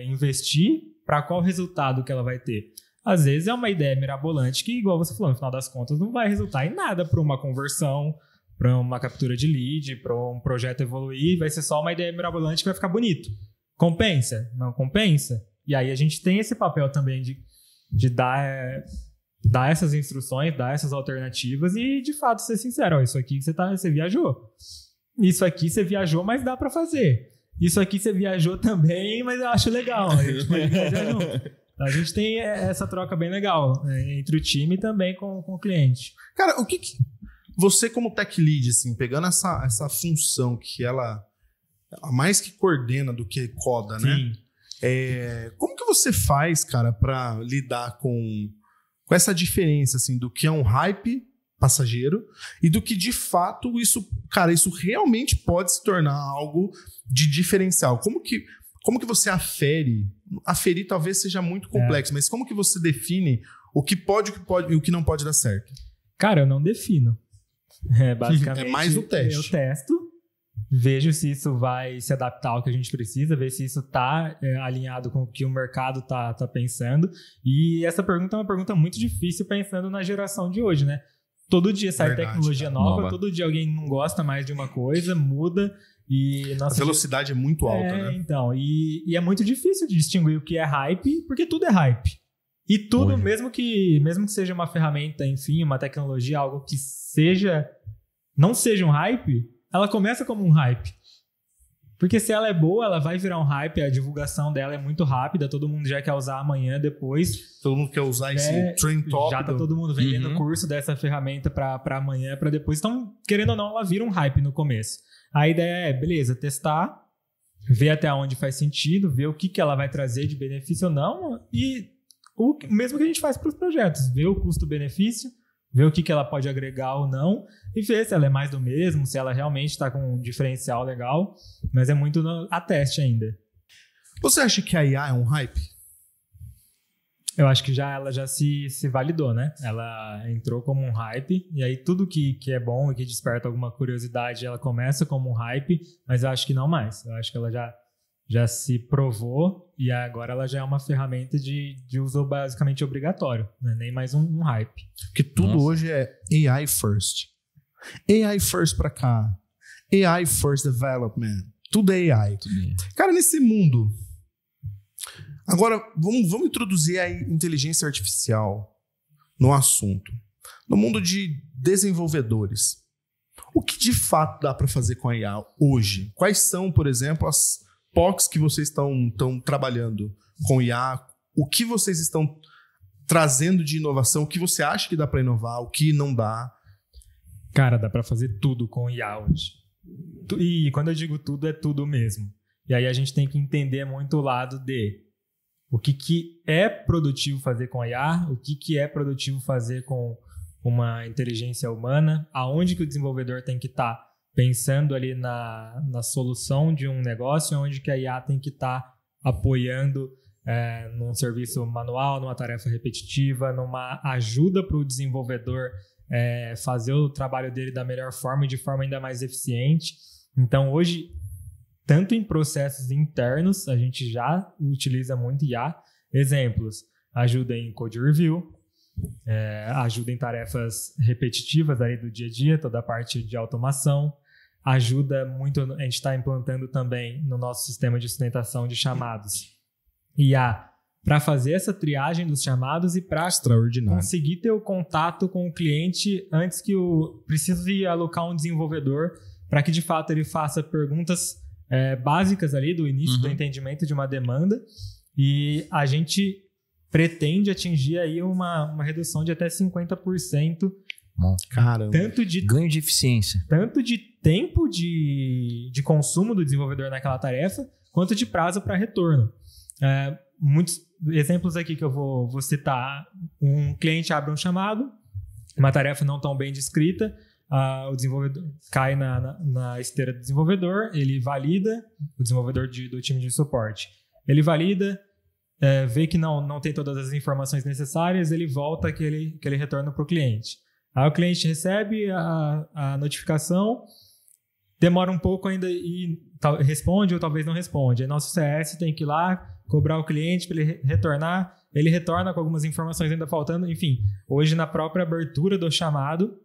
investir, para qual resultado que ela vai ter? Às vezes é uma ideia mirabolante que, igual você falou, no final das contas não vai resultar em nada para uma conversão, para uma captura de lead, para um projeto evoluir, vai ser só uma ideia mirabolante que vai ficar bonito. Compensa? Não compensa? E aí a gente tem esse papel também de dar essas instruções, dar essas alternativas e, de fato, ser sincero. Isso aqui você viajou. Isso aqui você viajou, mas dá para fazer. Isso aqui você viajou também, mas eu acho legal. A gente pode fazer junto. A gente tem essa troca bem legal, né, entre o time e também com o cliente. Cara, o que você como tech lead, assim, pegando essa função que ela mais que coordena do que coda, né? Como que você faz, cara, para lidar com essa diferença, assim, do que é um hype passageiro e do que, de fato, isso realmente pode se tornar algo de diferencial? Como que você afere? Aferir talvez seja muito complexo, mas como que você define o que pode e o que não pode dar certo? Cara, eu não defino. Basicamente, é mais o teste. Eu testo, vejo se isso vai se adaptar ao que a gente precisa, ver se isso está alinhado com o que o mercado tá pensando. E essa pergunta é uma pergunta muito difícil pensando na geração de hoje, né? Todo dia sai tecnologia nova, todo dia alguém não gosta mais de uma coisa, muda. E a velocidade é muito alta, né? Então, e é muito difícil de distinguir o que é hype, porque tudo é hype. E tudo, mesmo que seja uma ferramenta, enfim, uma tecnologia, algo que não seja um hype, ela começa como um hype. Porque se ela é boa, ela vai virar um hype, a divulgação dela é muito rápida, todo mundo já quer usar amanhã, depois. Todo mundo quer usar esse trend top. Já tá todo mundo vendendo o curso dessa ferramenta pra amanhã, pra depois. Então, querendo ou não, ela vira um hype no começo. A ideia é, beleza, testar, ver até onde faz sentido, ver o que ela vai trazer de benefício ou não, e o mesmo que a gente faz para os projetos, ver o custo-benefício, ver o que ela pode agregar ou não, e ver se ela é mais do mesmo, se ela realmente está com um diferencial legal, mas é muito a teste ainda. Você acha que a IA é um hype? Eu acho que ela já se validou, né? Ela entrou como um hype, e aí tudo que é bom e que desperta alguma curiosidade, ela começa como um hype, mas eu acho que não mais. Eu acho que ela já se provou e agora ela já é uma ferramenta de uso basicamente obrigatório, né? Nem mais um hype. Porque tudo hoje é AI first. AI first pra cá. AI first development. Tudo é AI. Cara, nesse mundo... Agora, vamos introduzir a inteligência artificial no assunto. No mundo de desenvolvedores. O que de fato dá para fazer com a IA hoje? Quais são, por exemplo, as POCs que vocês estão trabalhando com IA? O que vocês estão trazendo de inovação? O que você acha que dá para inovar? O que não dá? Cara, dá para fazer tudo com IA hoje. E quando eu digo tudo, é tudo mesmo. E aí a gente tem que entender muito o lado de o que é produtivo fazer com a IA, o que é produtivo fazer com uma inteligência humana, aonde que o desenvolvedor tem que estar pensando ali na solução de um negócio, onde que a IA tem que estar apoiando num serviço manual, numa tarefa repetitiva, numa ajuda para o desenvolvedor fazer o trabalho dele da melhor forma e de forma ainda mais eficiente. Então, hoje, tanto em processos internos, a gente já utiliza muito IA. Exemplos, ajuda em code review, ajuda em tarefas repetitivas aí do dia a dia, toda a parte de automação. Ajuda muito, a gente está implantando também no nosso sistema de sustentação de chamados IA para fazer essa triagem dos chamados e para conseguir ter o contato com o cliente antes que precise alocar um desenvolvedor para que de fato ele faça perguntas básicas ali do início do entendimento de uma demanda, e a gente pretende atingir aí uma redução de até 50%. Caramba. Tanto de ganho de eficiência, tanto de tempo de consumo do desenvolvedor naquela tarefa, quanto de prazo para retorno. Muitos exemplos aqui que eu vou citar. Um cliente abre um chamado, uma tarefa não tão bem descrita, o desenvolvedor cai na esteira do desenvolvedor, ele valida, o desenvolvedor do time de suporte. Ele valida, vê que não tem todas as informações necessárias, ele volta aquele retorno para o cliente. Aí o cliente recebe a notificação, demora um pouco ainda e responde ou talvez não responde. Aí nosso CS tem que ir lá, cobrar o cliente para ele retornar, ele retorna com algumas informações ainda faltando. Enfim, hoje na própria abertura do chamado,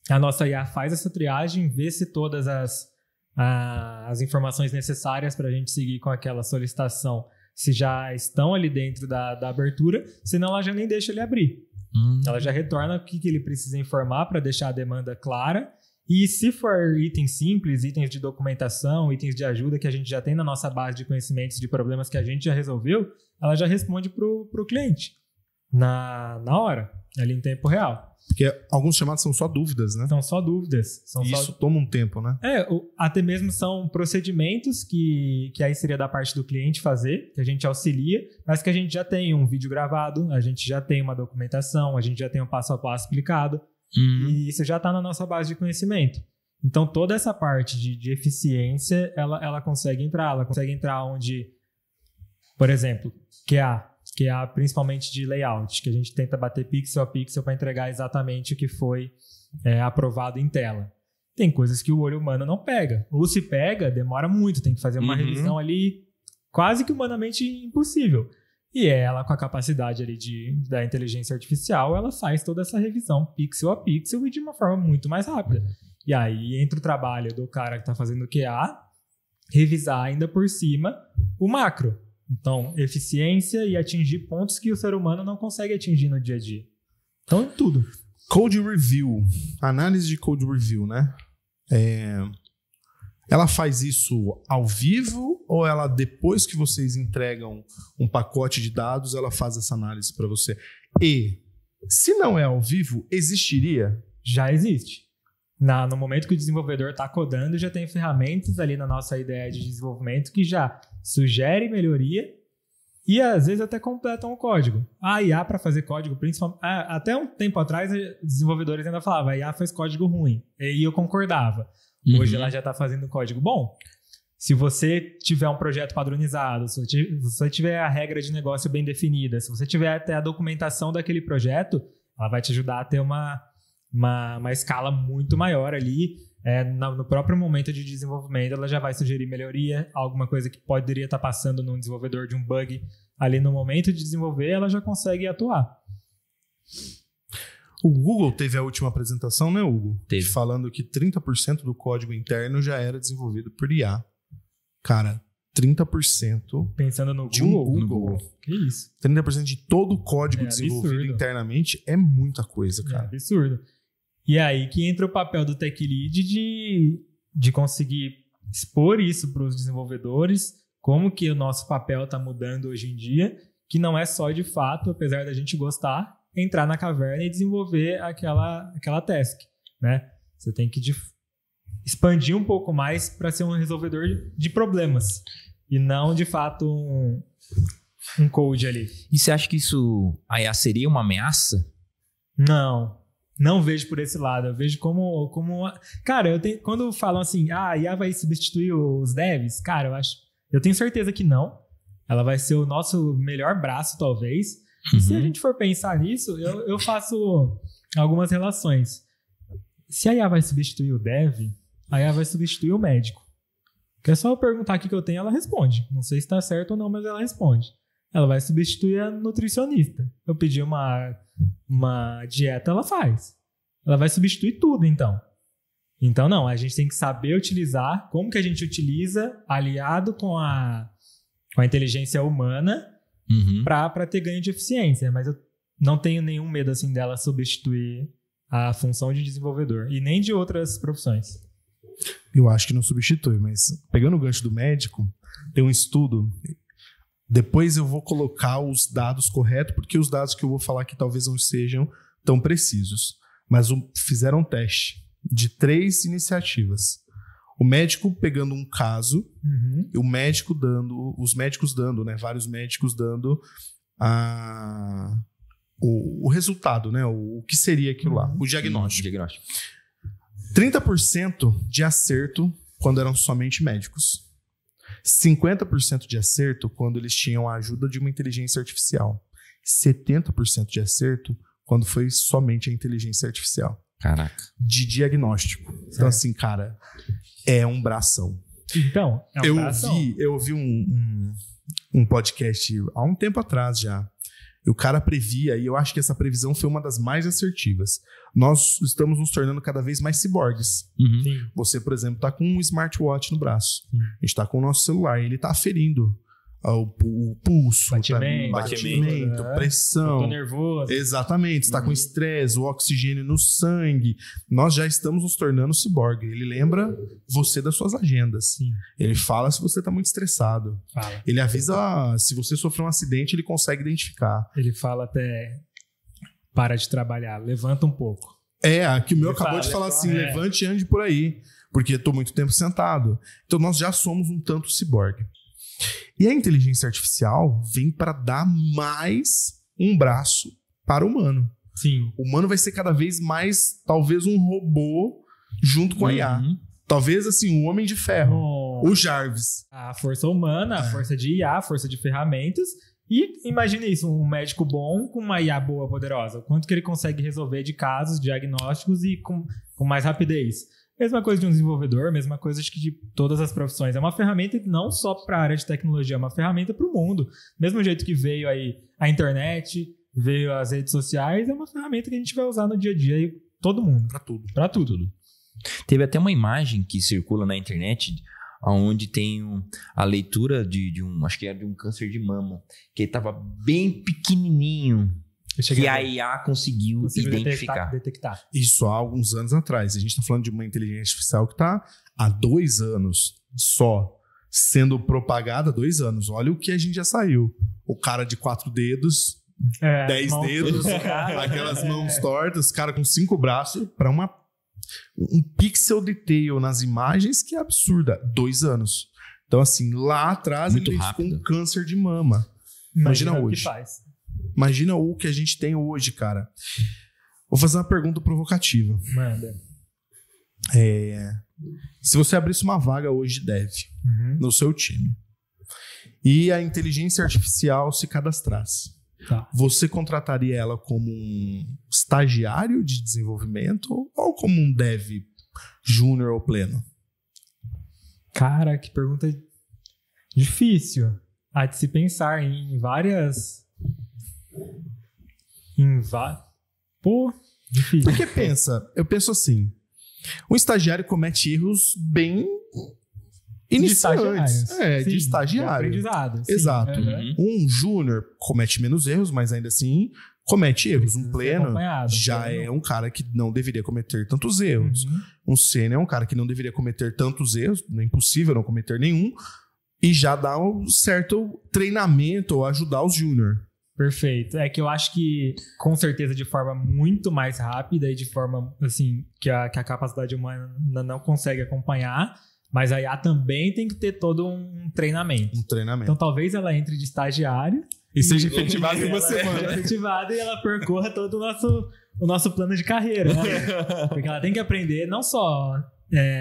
a nossa IA faz essa triagem, vê se todas as informações necessárias para a gente seguir com aquela solicitação, se já estão ali dentro da abertura, senão ela já nem deixa ele abrir. Ela já retorna o que ele precisa informar para deixar a demanda clara, e se for itens simples, itens de documentação, itens de ajuda que a gente já tem na nossa base de conhecimentos de problemas que a gente já resolveu, ela já responde para o cliente na hora, ali em tempo real. Porque alguns chamados são só dúvidas, né? São só dúvidas. Isso toma um tempo, né? Até mesmo são procedimentos que aí seria da parte do cliente fazer, que a gente auxilia, mas que a gente já tem um vídeo gravado, a gente já tem uma documentação, a gente já tem um passo a passo explicado, e isso já está na nossa base de conhecimento. Então, toda essa parte de eficiência, ela consegue entrar. Ela consegue entrar onde, por exemplo, QA, principalmente de layout, que a gente tenta bater pixel a pixel para entregar exatamente o que foi aprovado em tela. Tem coisas que o olho humano não pega. Ou se pega, demora muito, tem que fazer uma revisão ali quase que humanamente impossível. E ela, com a capacidade ali da inteligência artificial, ela faz toda essa revisão pixel a pixel e de uma forma muito mais rápida. E aí entra o trabalho do cara que está fazendo o QA, revisar ainda por cima o macro. Então, eficiência e atingir pontos que o ser humano não consegue atingir no dia a dia. Então, tudo. Code review. Análise de code review, né? ela faz isso ao vivo ou ela, depois que vocês entregam um pacote de dados, ela faz essa análise para você? E, se não é ao vivo, existiria? Já existe. No momento que o desenvolvedor está codando, já tem ferramentas ali na nossa ideia de desenvolvimento que já sugerem melhoria e às vezes até completam o código. A IA para fazer código, principalmente... Até um tempo atrás, os desenvolvedores ainda falavam, a IA faz código ruim. E eu concordava. Hoje ela já está fazendo código bom. Se você tiver um projeto padronizado, se você tiver a regra de negócio bem definida, se você tiver até a documentação daquele projeto, ela vai te ajudar a ter uma escala muito maior ali. No próprio momento de desenvolvimento, ela já vai sugerir melhoria, alguma coisa que poderia estar passando num desenvolvedor de um bug ali no momento de desenvolver, ela já consegue atuar. O Google teve a última apresentação, né, Hugo? Teve. Falando que 30% do código interno já era desenvolvido por IA. Cara, 30% Pensando no de Google? um Google. Que isso? 30% de todo o código desenvolvido absurdo. internamente é muita coisa, cara. É absurdo. E aí que entra o papel do Tech Lead de conseguir expor isso para os desenvolvedores, como que o nosso papel está mudando hoje em dia, que não é só de fato, apesar da gente gostar, entrar na caverna e desenvolver aquela task, né? Você tem que expandir um pouco mais para ser um resolvedor de problemas e não, de fato, um code ali. E você acha que a IA seria uma ameaça? Não vejo por esse lado. Eu vejo como... Cara, quando falam assim, a IA vai substituir os devs, cara, eu tenho certeza que não. Ela vai ser o nosso melhor braço, talvez. E se a gente for pensar nisso, eu faço algumas relações. Se a IA vai substituir o dev, a IA vai substituir o médico. Porque é só eu perguntar o que eu tenho, ela responde. Não sei se está certo ou não, mas ela responde. Ela vai substituir a nutricionista. Eu pedi uma dieta, ela faz. Ela vai substituir tudo, então. Então, não, a gente tem que saber utilizar, como que a gente utiliza aliado com a inteligência humana para ter ganho de eficiência. Mas eu não tenho nenhum medo assim dela substituir a função de desenvolvedor e nem de outras profissões. Eu acho que não substitui, mas pegando o gancho do médico, tem um estudo. Depois eu vou colocar os dados corretos, porque os dados que eu vou falar aqui talvez não sejam tão precisos. Mas fizeram um teste de 3 iniciativas. O médico pegando um caso, e os médicos dando, né? Vários médicos dando o resultado, né? O que seria aquilo lá, o diagnóstico. 30% de acerto quando eram somente médicos. 50% de acerto quando eles tinham a ajuda de uma inteligência artificial. 70% de acerto quando foi somente a inteligência artificial. Caraca. De diagnóstico. Certo. Então, assim, cara, é um bração. Então, é um bração. Eu ouvi um podcast há um tempo atrás já. E o cara previa, e eu acho que essa previsão foi uma das mais assertivas. Nós estamos nos tornando cada vez mais ciborgues. Você, por exemplo, está com um smartwatch no braço. A gente está com o nosso celular, ele está aferindo o pulso, batimento, pressão. Eu tô nervoso. Exatamente, está com estresse, o oxigênio no sangue. Nós já estamos nos tornando ciborgue. Ele lembra você das suas agendas. Ele fala se você está muito estressado. Ele avisa se você sofreu um acidente, ele consegue identificar. Ele fala até para de trabalhar, levanta um pouco. Aqui o meu acabou de falar assim, levante e ande por aí, porque estou muito tempo sentado. Então nós já somos um tanto ciborgue. E a inteligência artificial vem para dar mais um braço para o humano. Sim. O humano vai ser cada vez mais, talvez, um robô junto com a IA. Talvez, assim, o Homem de Ferro, o Jarvis. A força humana, a força de IA, a força de ferramentas. E imagine isso, um médico bom com uma IA boa, poderosa. O quanto que ele consegue resolver de casos, diagnósticos e com mais rapidez. Mesma coisa de um desenvolvedor, mesma coisa de todas as profissões. É uma ferramenta não só para a área de tecnologia, é uma ferramenta para o mundo. Mesmo jeito que veio aí a internet, veio as redes sociais, é uma ferramenta que a gente vai usar no dia a dia e todo mundo. Para tudo. Teve até uma imagem que circula na internet onde tem a leitura de um, acho que era de um câncer de mama, que ele estava bem pequenininho. que a IA conseguiu identificar. Detectar. Isso há alguns anos atrás. A gente está falando de uma inteligência artificial que está há 2 anos só sendo propagada. 2 anos. Olha o que a gente já saiu. O cara de 4 dedos, 10 dedos, aquelas mãos tortas, cara com 5 braços, para um pixel detail nas imagens que é absurda. 2 anos. Então, assim, lá atrás muito ele rápido. ficou um câncer de mama. Imagina hoje. O que faz. Imagina o que a gente tem hoje, cara. Vou fazer uma pergunta provocativa. Manda. Se você abrisse uma vaga hoje de dev no seu time e a inteligência artificial se cadastrasse, você contrataria ela como um estagiário de desenvolvimento ou como um dev júnior ou pleno? Cara, que pergunta difícil. Há de se pensar em várias... Pô, difícil. Porque eu penso assim, um estagiário comete erros bem iniciantes. De estagiário. De aprendizado. Sim. Exato. Um júnior comete menos erros, mas ainda assim comete erros. Um pleno já é um cara que não deveria cometer tantos erros. Um sênior é um cara que não deveria cometer tantos erros, é impossível não cometer nenhum, e já dá um certo treinamento ou ajudar os júnior. Perfeito. É que eu acho que, com certeza, de forma muito mais rápida e de forma, assim, que a capacidade humana não consegue acompanhar, mas a IA também tem que ter todo um treinamento. Então, talvez ela entre de estagiário e seja efetivada em uma semana. Seja efetivada e ela percorra todo o nosso plano de carreira, né? Porque ela tem que aprender não só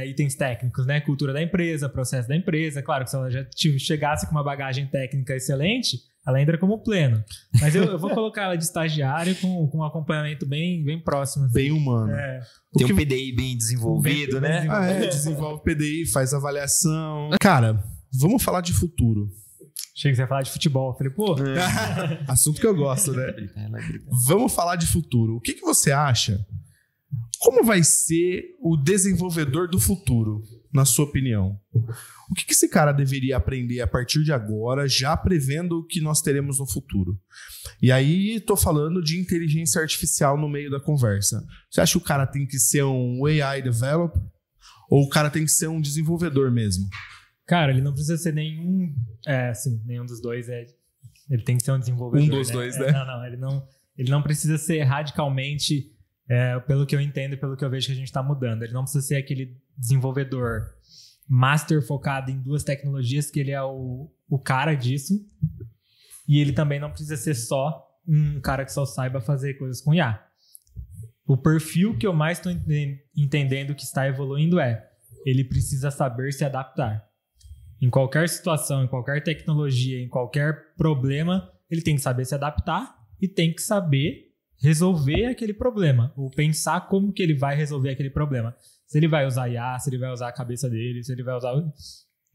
itens técnicos, né? Cultura da empresa, processo da empresa. Claro que se ela já chegasse com uma bagagem técnica excelente, ela entra como pleno. Mas eu vou colocar ela de estagiário com um acompanhamento bem próximo. Assim. Bem humano. Tem um PDI bem desenvolvido, né? Desenvolve PDI, faz avaliação. Cara, vamos falar de futuro. Achei que você ia falar de futebol. Falei, pô... Assunto que eu gosto, né? Vamos falar de futuro. O que você acha? Como vai ser o desenvolvedor do futuro, na sua opinião? O que esse cara deveria aprender a partir de agora, já prevendo o que nós teremos no futuro? E aí, tô falando de inteligência artificial no meio da conversa. Você acha que o cara tem que ser um AI developer? Ou o cara tem que ser um desenvolvedor mesmo? Cara, ele não precisa ser nenhum dos dois. Ele tem que ser um desenvolvedor. Um dos dois, né? Ele não precisa ser radicalmente, pelo que eu entendo e pelo que eu vejo que a gente está mudando. Ele não precisa ser aquele desenvolvedor master focado em 2 tecnologias, que ele é o cara disso. E ele também não precisa ser só um cara que só saiba fazer coisas com IA. O perfil que eu mais estou entendendo que está evoluindo ele precisa saber se adaptar. Em qualquer situação, em qualquer tecnologia, em qualquer problema, ele tem que saber se adaptar e tem que saber resolver aquele problema, ou pensar como que ele vai resolver aquele problema. Se ele vai usar IA, se ele vai usar a cabeça dele, se ele vai usar...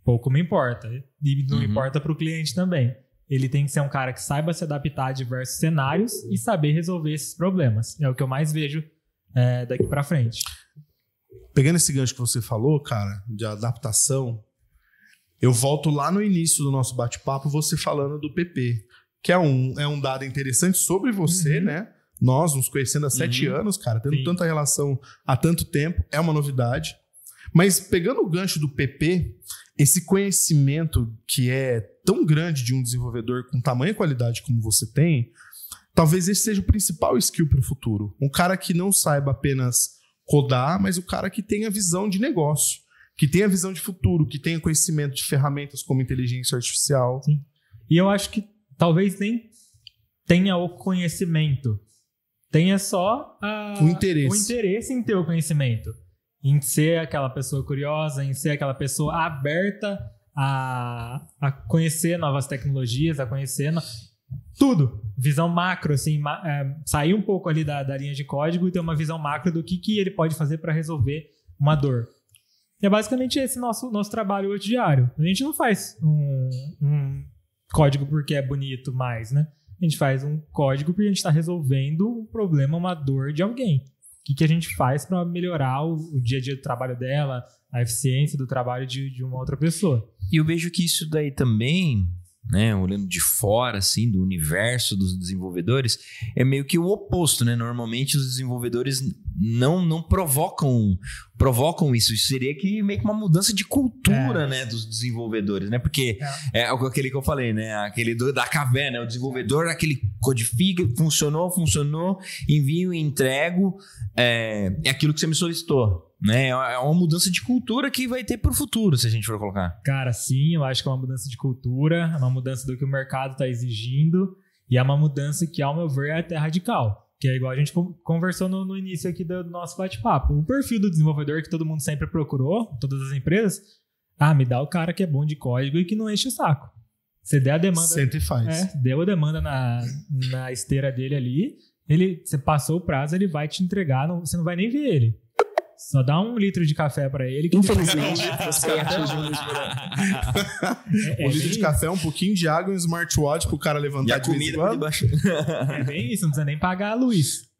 Pouco me importa. E não importa para o cliente também. Ele tem que ser um cara que saiba se adaptar a diversos cenários e saber resolver esses problemas. É o que eu mais vejo daqui para frente. Pegando esse gancho que você falou, cara, de adaptação, eu volto lá no início do nosso bate-papo, você falando do PP, que é um dado interessante sobre você, né? Nós nos conhecendo há 7 anos, cara, tendo tanta relação há tanto tempo, é uma novidade. Mas pegando o gancho do PP, esse conhecimento que é tão grande de um desenvolvedor com tamanha qualidade como você tem, talvez esse seja o principal skill para o futuro. Um cara que não saiba apenas codar, mas o cara que tenha visão de negócio, que tenha visão de futuro, que tenha conhecimento de ferramentas como inteligência artificial. Sim. E eu acho que talvez nem tenha o conhecimento, tenha só o interesse em ter o conhecimento, em ser aquela pessoa curiosa, em ser aquela pessoa aberta a conhecer novas tecnologias, a conhecer tudo. Visão macro, assim, sair um pouco ali da linha de código e ter uma visão macro do que ele pode fazer para resolver uma dor. E é basicamente esse nosso trabalho hoje diário. A gente não faz um código porque é bonito mais, né? A gente faz um código porque a gente está resolvendo um problema, uma dor de alguém. O que a gente faz para melhorar o dia a dia do trabalho dela, a eficiência do trabalho de uma outra pessoa. E eu vejo que isso daí também né, olhando de fora, assim, do universo dos desenvolvedores, é meio que o oposto, né? Normalmente os desenvolvedores não provocam isso. Isso seria que meio que uma mudança de cultura, né, dos desenvolvedores, né? Porque é aquele que eu falei, né? Aquele da caverna, o desenvolvedor, aquele codifica, funcionou, envio e entrego, é aquilo que você me solicitou. Né? É uma mudança de cultura que vai ter pro futuro, se a gente for colocar. Cara, sim, eu acho que é uma mudança de cultura, é uma mudança do que o mercado está exigindo e é uma mudança que, ao meu ver, é até radical. Que é igual a gente conversou no início aqui do nosso bate-papo. O perfil do desenvolvedor que todo mundo sempre procurou, todas as empresas, me dá o cara que é bom de código e que não enche o saco. Você der a demanda... Sempre faz. Deu a demanda na esteira dele ali, você passou o prazo, ele vai te entregar, você não vai nem ver ele. Só dá 1 litro de café pra ele. Que infelizmente, você atingiu um litro de café, um pouquinho de água e um smartwatch pro cara levantar de vez em quando. É bem isso, não precisa nem pagar a luz.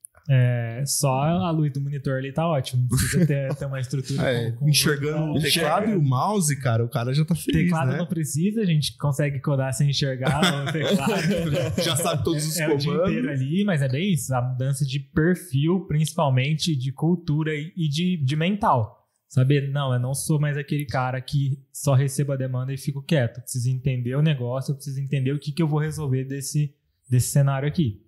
Só a luz do monitor ali tá ótimo. Não precisa ter uma estrutura. Com enxergando o teclado e o mouse, cara, o cara já tá feliz, teclado, né? Não precisa, a gente consegue codar sem enxergar o teclado. Já sabe todos os comandos. O dia inteiro ali, mas é bem isso. A mudança de perfil, principalmente de cultura e de mental. Saber, não, eu não sou mais aquele cara que só recebo a demanda e fico quieto. Eu preciso entender o negócio, eu preciso entender o que eu vou resolver desse cenário aqui.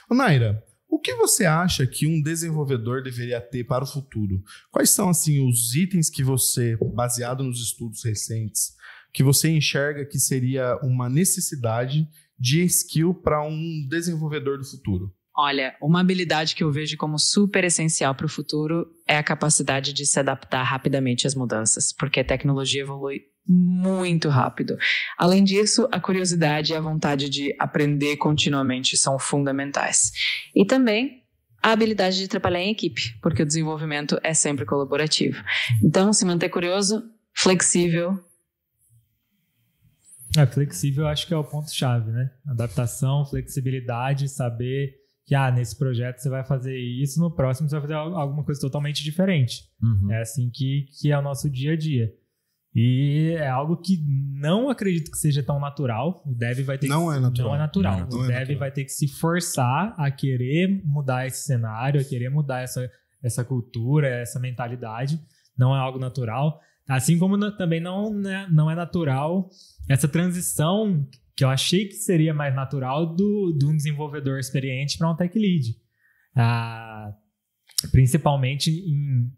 Ô, Naira, o que você acha que um desenvolvedor deveria ter para o futuro? Quais são, assim, os itens que você, baseado nos estudos recentes, que você enxerga que seria uma necessidade de skill para um desenvolvedor do futuro? Olha, uma habilidade que eu vejo como super essencial para o futuro é a capacidade de se adaptar rapidamente às mudanças, porque a tecnologia evolui muito rápido. Além disso, a curiosidade e a vontade de aprender continuamente são fundamentais. E também a habilidade de trabalhar em equipe, porque o desenvolvimento é sempre colaborativo. Então, se manter curioso, flexível. Flexível acho que é o ponto-chave, né? Adaptação, flexibilidade, saber que nesse projeto você vai fazer isso, no próximo você vai fazer alguma coisa totalmente diferente. Uhum. É assim que é o nosso dia a dia. E é algo que não acredito que seja tão natural. O dev vai ter Não é natural. Não é natural. O dev vai ter que se forçar a querer mudar esse cenário, a querer mudar essa cultura, essa mentalidade. Não é algo natural. Assim como também não é natural essa transição que eu achei que seria mais natural de um desenvolvedor experiente para um tech lead. Principalmente em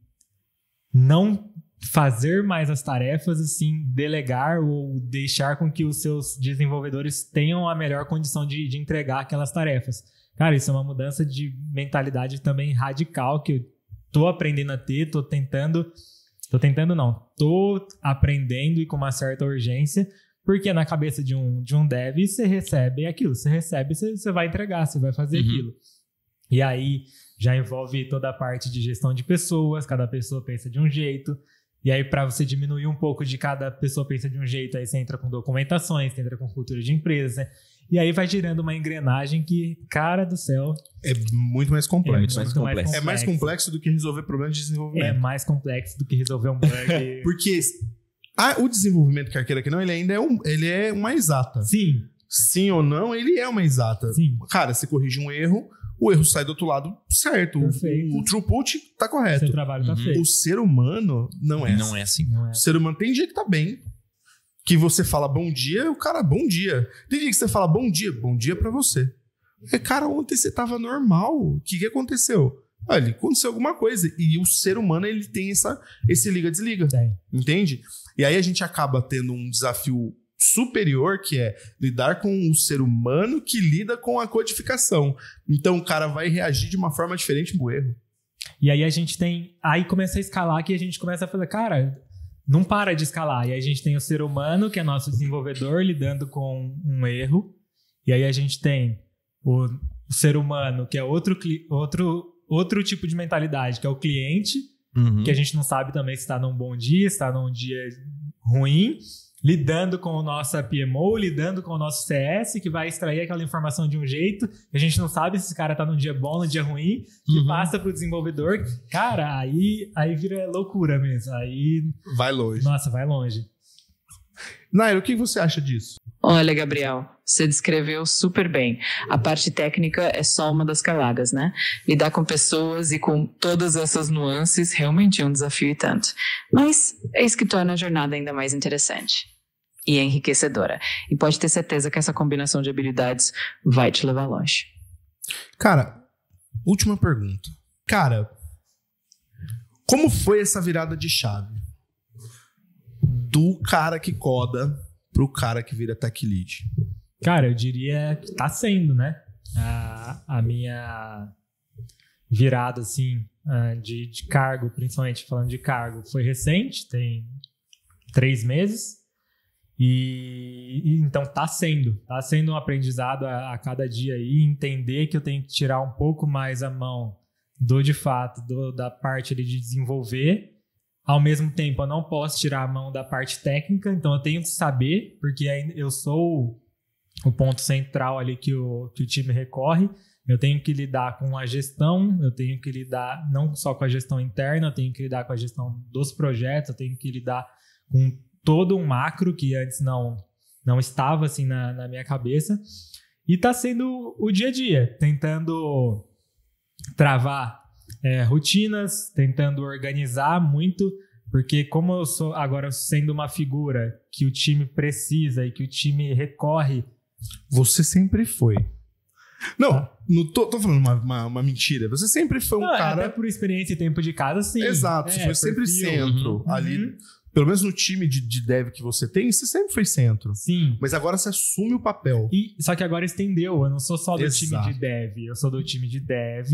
não fazer mais as tarefas, assim, delegar ou deixar com que os seus desenvolvedores tenham a melhor condição de entregar aquelas tarefas. Cara, isso é uma mudança de mentalidade também radical que eu tô aprendendo a ter, tô aprendendo e com uma certa urgência, porque na cabeça de um dev você recebe aquilo, você vai entregar, você vai fazer aquilo. E aí já envolve toda a parte de gestão de pessoas, cada pessoa pensa de um jeito. E aí, para você diminuir um pouco de cada pessoa pensa de um jeito, aí você entra com documentações, você entra com cultura de empresa, né? E aí vai girando uma engrenagem que, cara do céu... É muito mais complexo. É mais complexo do que resolver problemas de desenvolvimento. É mais complexo do que resolver um bug. Porque o desenvolvimento, quer queira que não, ele ainda é uma exata. Sim. Sim ou não, ele é uma exata. Sim. Cara, você corrige um erro, o erro sai do outro lado certo. O throughput tá correto. Seu trabalho tá feito. O ser humano não é assim. Não é assim. O ser humano tem dia que tá bem. Que você fala bom dia, o cara, bom dia. Tem dia que você fala bom dia pra você. Cara, ontem você tava normal. O que aconteceu? Olha, aconteceu alguma coisa. E o ser humano, ele tem esse liga-desliga. Entende? E aí a gente acaba tendo um desafio superior, que é lidar com o ser humano que lida com a codificação. Então o cara vai reagir de uma forma diferente no erro. E aí a gente tem... Aí começa a escalar, que a gente começa a falar, cara, não para de escalar. E aí a gente tem o ser humano, que é nosso desenvolvedor, lidando com um erro. E aí a gente tem o ser humano, que é outro tipo de mentalidade, que é o cliente, que a gente não sabe também se está num bom dia, se está num dia ruim, lidando com o nosso PMO, lidando com o nosso CS, que vai extrair aquela informação de um jeito, a gente não sabe se esse cara tá num dia bom, num dia ruim, que passa pro desenvolvedor. Cara, aí vira loucura mesmo. Aí vai longe. Nossa, vai longe. Naira, o que você acha disso? Olha, Gabriel, você descreveu super bem. A parte técnica é só uma das camadas, né? Lidar com pessoas e com todas essas nuances realmente é um desafio e tanto. Mas é isso que torna a jornada ainda mais interessante e enriquecedora. E pode ter certeza que essa combinação de habilidades vai te levar longe. Cara, última pergunta. Cara, como foi essa virada de chave? Do cara que coda pro cara que vira tech lead? Cara, eu diria que tá sendo, né? A minha virada, assim, de cargo, principalmente falando de cargo, foi recente, tem 3 meses. E então tá sendo um aprendizado a cada dia aí, entender que eu tenho que tirar um pouco mais a mão de fato, da parte ali de desenvolver. Ao mesmo tempo, eu não posso tirar a mão da parte técnica, então eu tenho que saber, porque eu sou o ponto central ali que o time recorre. Eu tenho que lidar com a gestão, eu tenho que lidar não só com a gestão interna, eu tenho que lidar com a gestão dos projetos, eu tenho que lidar com todo um macro que antes não estava assim na minha cabeça. E tá sendo o dia a dia, tentando travar rotinas, tentando organizar muito, porque como eu sou agora sendo uma figura que o time precisa e que o time recorre... Você sempre foi. Não tô falando uma mentira. Você sempre foi um cara... Até por experiência e tempo de casa, sim. Exato, você foi sempre centro. Ali, pelo menos no time de dev que você tem, você sempre foi centro. Sim. Mas agora você assume o papel. Só que agora estendeu. Eu não sou só do time de dev. Eu sou do time de dev.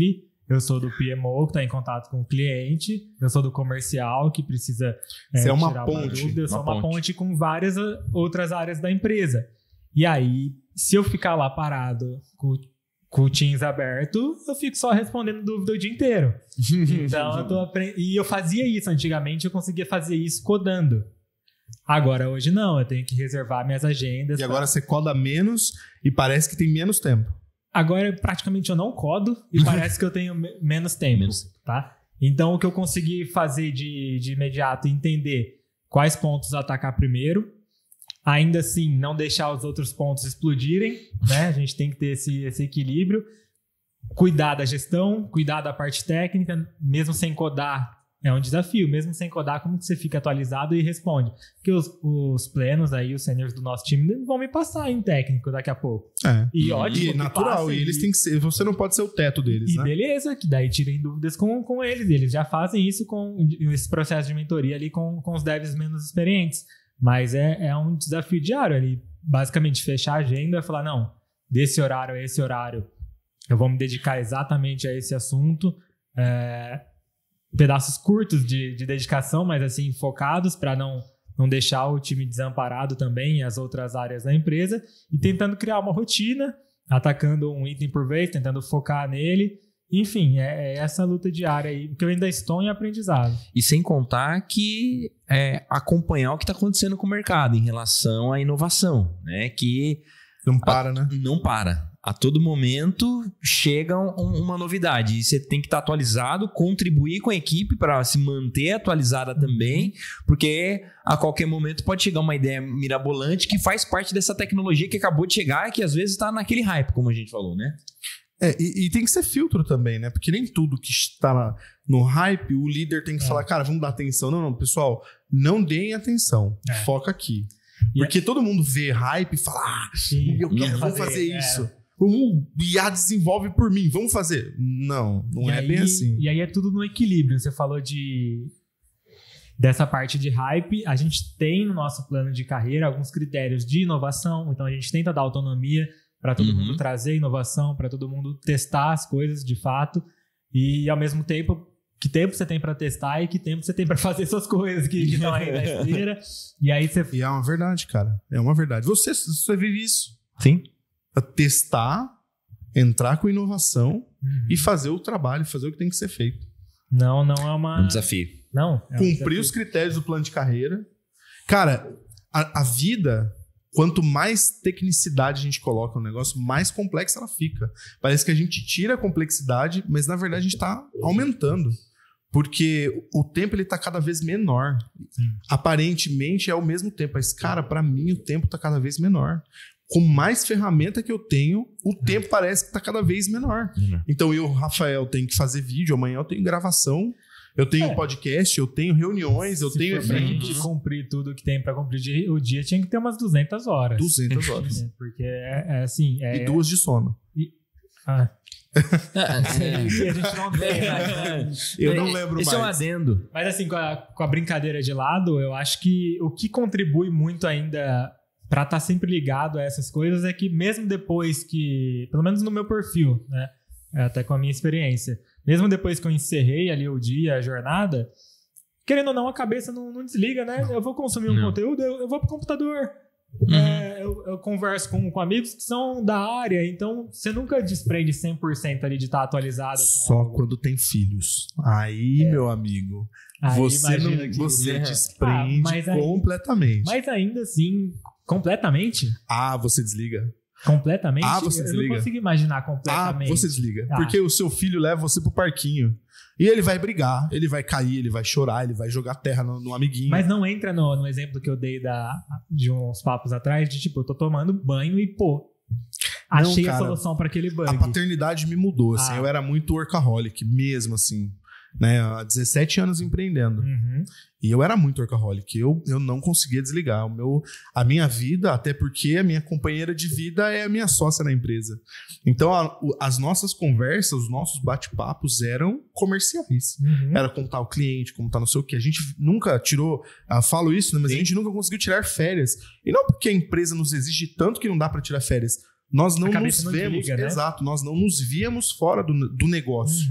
Eu sou do PMO, que está em contato com o cliente. Eu sou do comercial, que precisa você é uma tirar ponte. Uma dúvida. Eu sou uma ponte com várias outras áreas da empresa. E aí, se eu ficar lá parado com o Teams aberto, eu fico só respondendo dúvida o dia inteiro. Então, eu tô aprendendo. E eu fazia isso. Antigamente, eu conseguia fazer isso codando. Agora, hoje não. Eu tenho que reservar minhas agendas. E agora você coda menos e parece que tem menos tempo. Agora, praticamente, eu não codo e parece que eu tenho menos tempo, tá? Então, o que eu consegui fazer de imediato, entender quais pontos atacar primeiro, ainda assim, não deixar os outros pontos explodirem, né? A gente tem que ter esse equilíbrio. Cuidar da gestão, cuidar da parte técnica, mesmo sem codar, é um desafio. Mesmo sem codar, como que você fica atualizado e responde? Porque os plenos aí, os seniors do nosso time, vão me passar em técnico daqui a pouco. E ótimo. E natural, e eles têm que ser. Você não pode ser o teto deles, né? Beleza, que daí tirem dúvidas com eles. Eles já fazem isso com esse processo de mentoria ali com os devs menos experientes. Mas é um desafio diário ali. Basicamente, fechar a agenda e falar, não, desse horário a esse horário, eu vou me dedicar exatamente a esse assunto. Pedaços curtos de dedicação, mas assim, focados para não deixar o time desamparado também e as outras áreas da empresa, e tentando criar uma rotina, atacando um item por vez, tentando focar nele. Enfim, é essa luta diária aí, porque eu ainda estou em aprendizado. E sem contar que acompanhar o que está acontecendo com o mercado em relação à inovação, né? Que não para, né? Não para. A todo momento chega uma novidade e você tem que estar atualizado, contribuir com a equipe para se manter atualizada também, porque a qualquer momento pode chegar uma ideia mirabolante que faz parte dessa tecnologia que acabou de chegar e que às vezes está naquele hype, como a gente falou, né? E tem que ser filtro também, né? Porque nem tudo que está no hype, o líder tem que falar, cara, vamos dar atenção. Não, pessoal, não deem atenção. Foca aqui. Porque todo mundo vê hype e fala, vou fazer isso. O IA desenvolve por mim, vamos fazer. Não é bem assim. E aí é tudo no equilíbrio. Você falou dessa parte de hype. A gente tem no nosso plano de carreira alguns critérios de inovação. Então a gente tenta dar autonomia para todo mundo trazer inovação, para todo mundo testar as coisas de fato. E ao mesmo tempo, que tempo você tem para testar e que tempo você tem para fazer suas coisas que estão aí na esteira. E aí você... E é uma verdade, cara. É uma verdade. Você vive isso. Sim. Testar, entrar com inovação e fazer o trabalho, fazer o que tem que ser feito. Não é um desafio. Não. Cumprir os critérios do plano de carreira. Cara, a vida, quanto mais tecnicidade a gente coloca no negócio, mais complexa ela fica. Parece que a gente tira a complexidade, mas na verdade a gente está aumentando. Porque o tempo ele tá cada vez menor. Sim. Aparentemente é o mesmo tempo, mas, cara, pra mim o tempo tá cada vez menor. Com mais ferramenta que eu tenho, o tempo parece que tá cada vez menor. Então eu, Rafael, tenho que fazer vídeo, amanhã eu tenho gravação, eu tenho podcast, eu tenho reuniões, eu tenho eventos. Se cumprir tudo que tem pra cumprir o dia, tinha que ter umas 200 horas. 200 horas. Porque é assim... E 2 de sono. A gente não tem, né? Eu não lembro mais. Esse é um adendo. Mas assim, com a brincadeira de lado, eu acho que o que contribui muito ainda pra estar sempre ligado a essas coisas é que mesmo depois que, pelo menos no meu perfil, né, até com a minha experiência, mesmo depois que eu encerrei ali o dia, a jornada, querendo ou não, a cabeça não desliga, né? Eu vou consumir um conteúdo, eu vou pro computador. Eu converso com amigos que são da área, então você nunca desprende 100% ali de estar atualizado. Só quando tem filhos. Aí, meu amigo, Aí você desprende completamente. Mas ainda assim, completamente? Você desliga. Completamente? Você desliga. Eu não consigo imaginar completamente. Você desliga. Porque o seu filho leva você pro parquinho. E ele vai brigar, ele vai cair, ele vai chorar, ele vai jogar terra no amiguinho. Mas não entra no exemplo que eu dei de uns papos atrás, de tipo, eu tô tomando banho e, achei a solução pra aquele bug. A paternidade me mudou, assim. Eu era muito workaholic, mesmo assim. Né, há 17 anos empreendendo. E eu era muito workaholic. Eu não conseguia desligar a minha vida, até porque a minha companheira de vida é a minha sócia na empresa. Então, as nossas conversas, os nossos bate-papos eram comerciais. Era como tá o cliente, como tá não sei o que. A gente nunca tirou... falo isso, né, mas a gente nunca conseguiu tirar férias. E não porque a empresa nos exige tanto que não dá para tirar férias. Nós não nos vemos... Desliga, né? Exato, nós não nos víamos fora do negócio.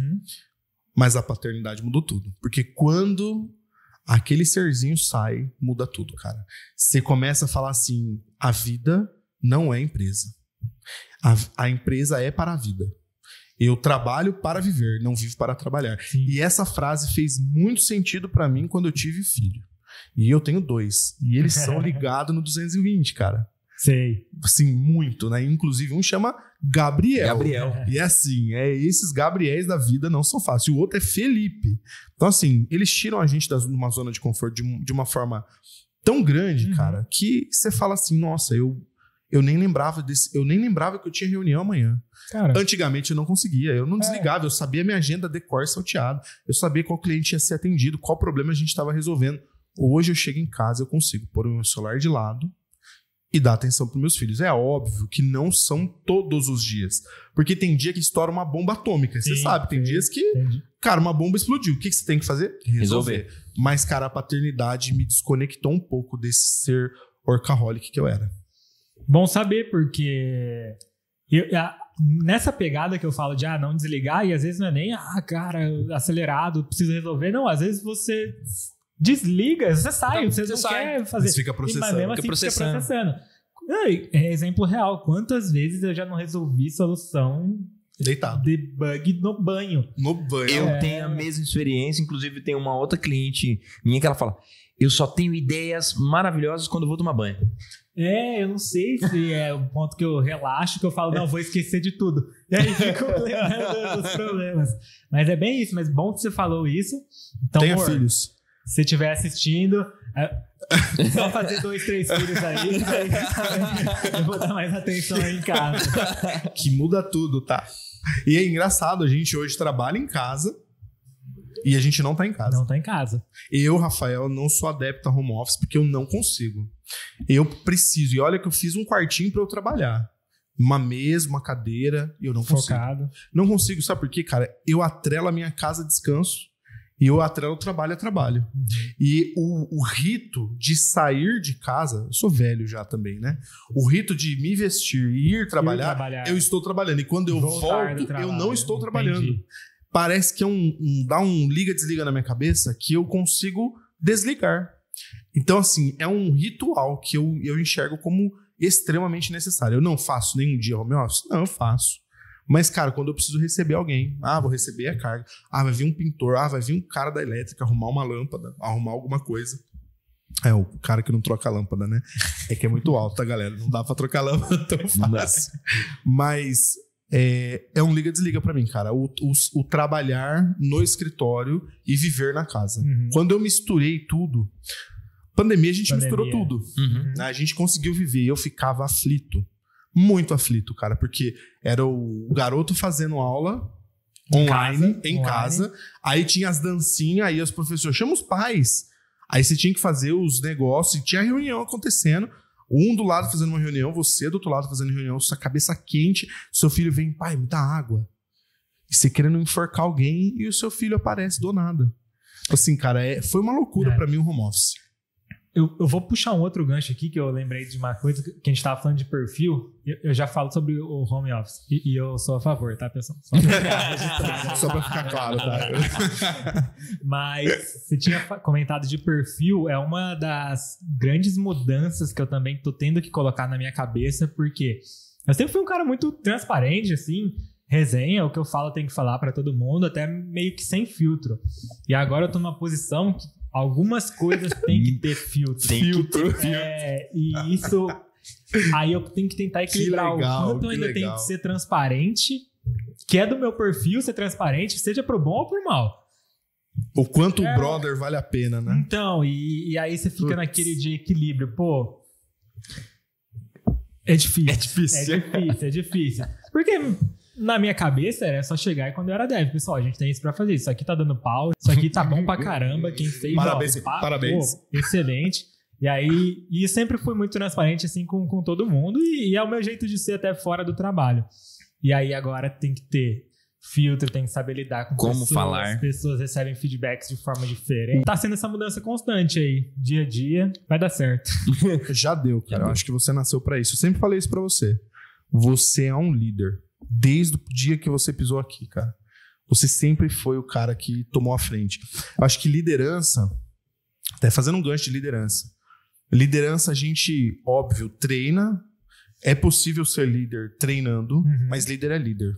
Mas a paternidade mudou tudo. Porque quando aquele serzinho sai, muda tudo, cara. Você começa a falar assim, a vida não é empresa. A empresa é para a vida. Eu trabalho para viver, não vivo para trabalhar. Sim. E essa frase fez muito sentido para mim quando eu tive filho. E eu tenho 2. E eles são ligados no 220, cara. Sei. Assim, muito, né? Inclusive, um chama Gabriel. E assim, esses Gabriéis da vida não são fáceis. O outro é Felipe. Então, assim, eles tiram a gente de uma zona de conforto de uma forma tão grande, cara, que você fala assim, nossa, eu nem lembrava que eu tinha reunião amanhã. Cara. Antigamente eu não conseguia, eu não desligava, eu sabia minha agenda de cor salteado, eu sabia qual cliente ia ser atendido, qual problema a gente estava resolvendo. Hoje eu chego em casa, eu consigo pôr o meu celular de lado e dar atenção para meus filhos. É óbvio que não são todos os dias. Porque tem dia que estoura uma bomba atômica. Você sabe, tem dias que, cara, uma bomba explodiu. O que você tem que fazer? Resolver. Mas, cara, a paternidade me desconectou um pouco desse ser workaholic que eu era. Bom saber, porque nessa pegada que eu falo de não desligar, e às vezes não é nem, cara, acelerado, preciso resolver. Não, às vezes você... desliga, você sai, você não quer fazer. Mas fica processando. Mas mesmo assim, fica processando. Exemplo real, quantas vezes eu já não resolvi solução deitado de bug no banho. Eu tenho a mesma experiência, inclusive tem uma outra cliente minha que ela fala, eu só tenho ideias maravilhosas quando eu vou tomar banho. Eu não sei se é o ponto que eu relaxo, que eu falo, não, vou esquecer de tudo. E aí fico lembrando dos problemas. Mas é bem isso, mas bom que você falou isso. Então, tenha filhos. Se você estiver assistindo, só fazer 2, 3 filhos aí, eu vou dar mais atenção aí em casa. Que muda tudo, tá? E é engraçado, a gente hoje trabalha em casa e a gente não tá em casa. Não tá em casa. Eu, Rafael, não sou adepto a home office porque eu não consigo. Eu preciso. E olha que eu fiz um quartinho pra eu trabalhar. Uma mesa, uma cadeira, e eu não consigo. Focado. Não consigo, sabe por quê, cara? Eu atrelo a minha casa a descanso. E eu atrelo trabalho a trabalho. E o rito de sair de casa... Eu sou velho já também, né? O rito de me vestir e ir trabalhar, eu estou trabalhando. E quando eu volto, eu não estou trabalhando. Entendi. Parece que dá um liga-desliga na minha cabeça que eu consigo desligar. Então, assim, é um ritual que eu enxergo como extremamente necessário. Eu não faço nenhum dia home office? Não, eu faço. Mas, cara, quando eu preciso receber alguém, vou receber a carga, vai vir um pintor, vai vir um cara da elétrica arrumar uma lâmpada, arrumar alguma coisa. O cara que não troca a lâmpada, né? É que é muito alto, tá, galera? Não dá pra trocar a lâmpada tão fácil. Mas é um liga-desliga pra mim, cara. O trabalhar no escritório e viver na casa. Quando eu misturei tudo... Pandemia, a gente misturou tudo. Né? A gente conseguiu viver. Eu ficava aflito. Muito aflito, cara. Porque era o garoto fazendo aula online, em casa. Aí tinha as dancinhas, aí os professores chamam os pais. Aí você tinha que fazer os negócios. E tinha reunião acontecendo. Um do lado fazendo uma reunião, você do outro lado fazendo reunião, sua cabeça quente. Seu filho vem, pai, me dá água. E você querendo enforcar alguém e o seu filho aparece do nada. Assim, cara, foi uma loucura pra mim o home office. Eu vou puxar um outro gancho aqui, que eu lembrei de uma coisa que a gente estava falando de perfil. Eu já falo sobre o home office. E eu sou a favor, tá, pessoal? Só pra ficar claro, tá? Mas você tinha comentado de perfil, é uma das grandes mudanças que eu também tô tendo que colocar na minha cabeça, porque eu sempre fui um cara muito transparente, assim, resenha, o que eu falo tem que falar pra todo mundo, até meio que sem filtro. E agora eu tô numa posição que algumas coisas tem que ter filtro. E isso... Aí eu tenho que tentar equilibrar o quanto eu ainda tenho que ser transparente, que é do meu perfil ser transparente, seja pro bom ou pro mal. O quanto o brother vale a pena, né? Então, e aí você fica naquele de equilíbrio. Pô, é difícil. É difícil. Porque... Na minha cabeça era só chegar e quando eu era dev, pessoal, a gente tem isso pra fazer. Isso aqui tá dando pau, isso aqui tá bom pra caramba. Quem fez, parabéns. Pô, excelente. E aí, e sempre fui muito transparente assim com todo mundo e é o meu jeito de ser até fora do trabalho. E aí agora tem que ter filtro, tem que saber lidar com como pessoas. Falar. As pessoas recebem feedbacks de forma diferente. Tá sendo essa mudança constante aí, dia a dia, vai dar certo. Já deu, cara. Eu acho que você nasceu pra isso. Eu sempre falei isso pra você. Você é um líder. Desde o dia que você pisou aqui, cara. Você sempre foi o cara que tomou a frente. Eu acho que liderança, até fazendo um gancho de liderança. Liderança a gente, óbvio, treina. É possível ser líder treinando, mas líder é líder.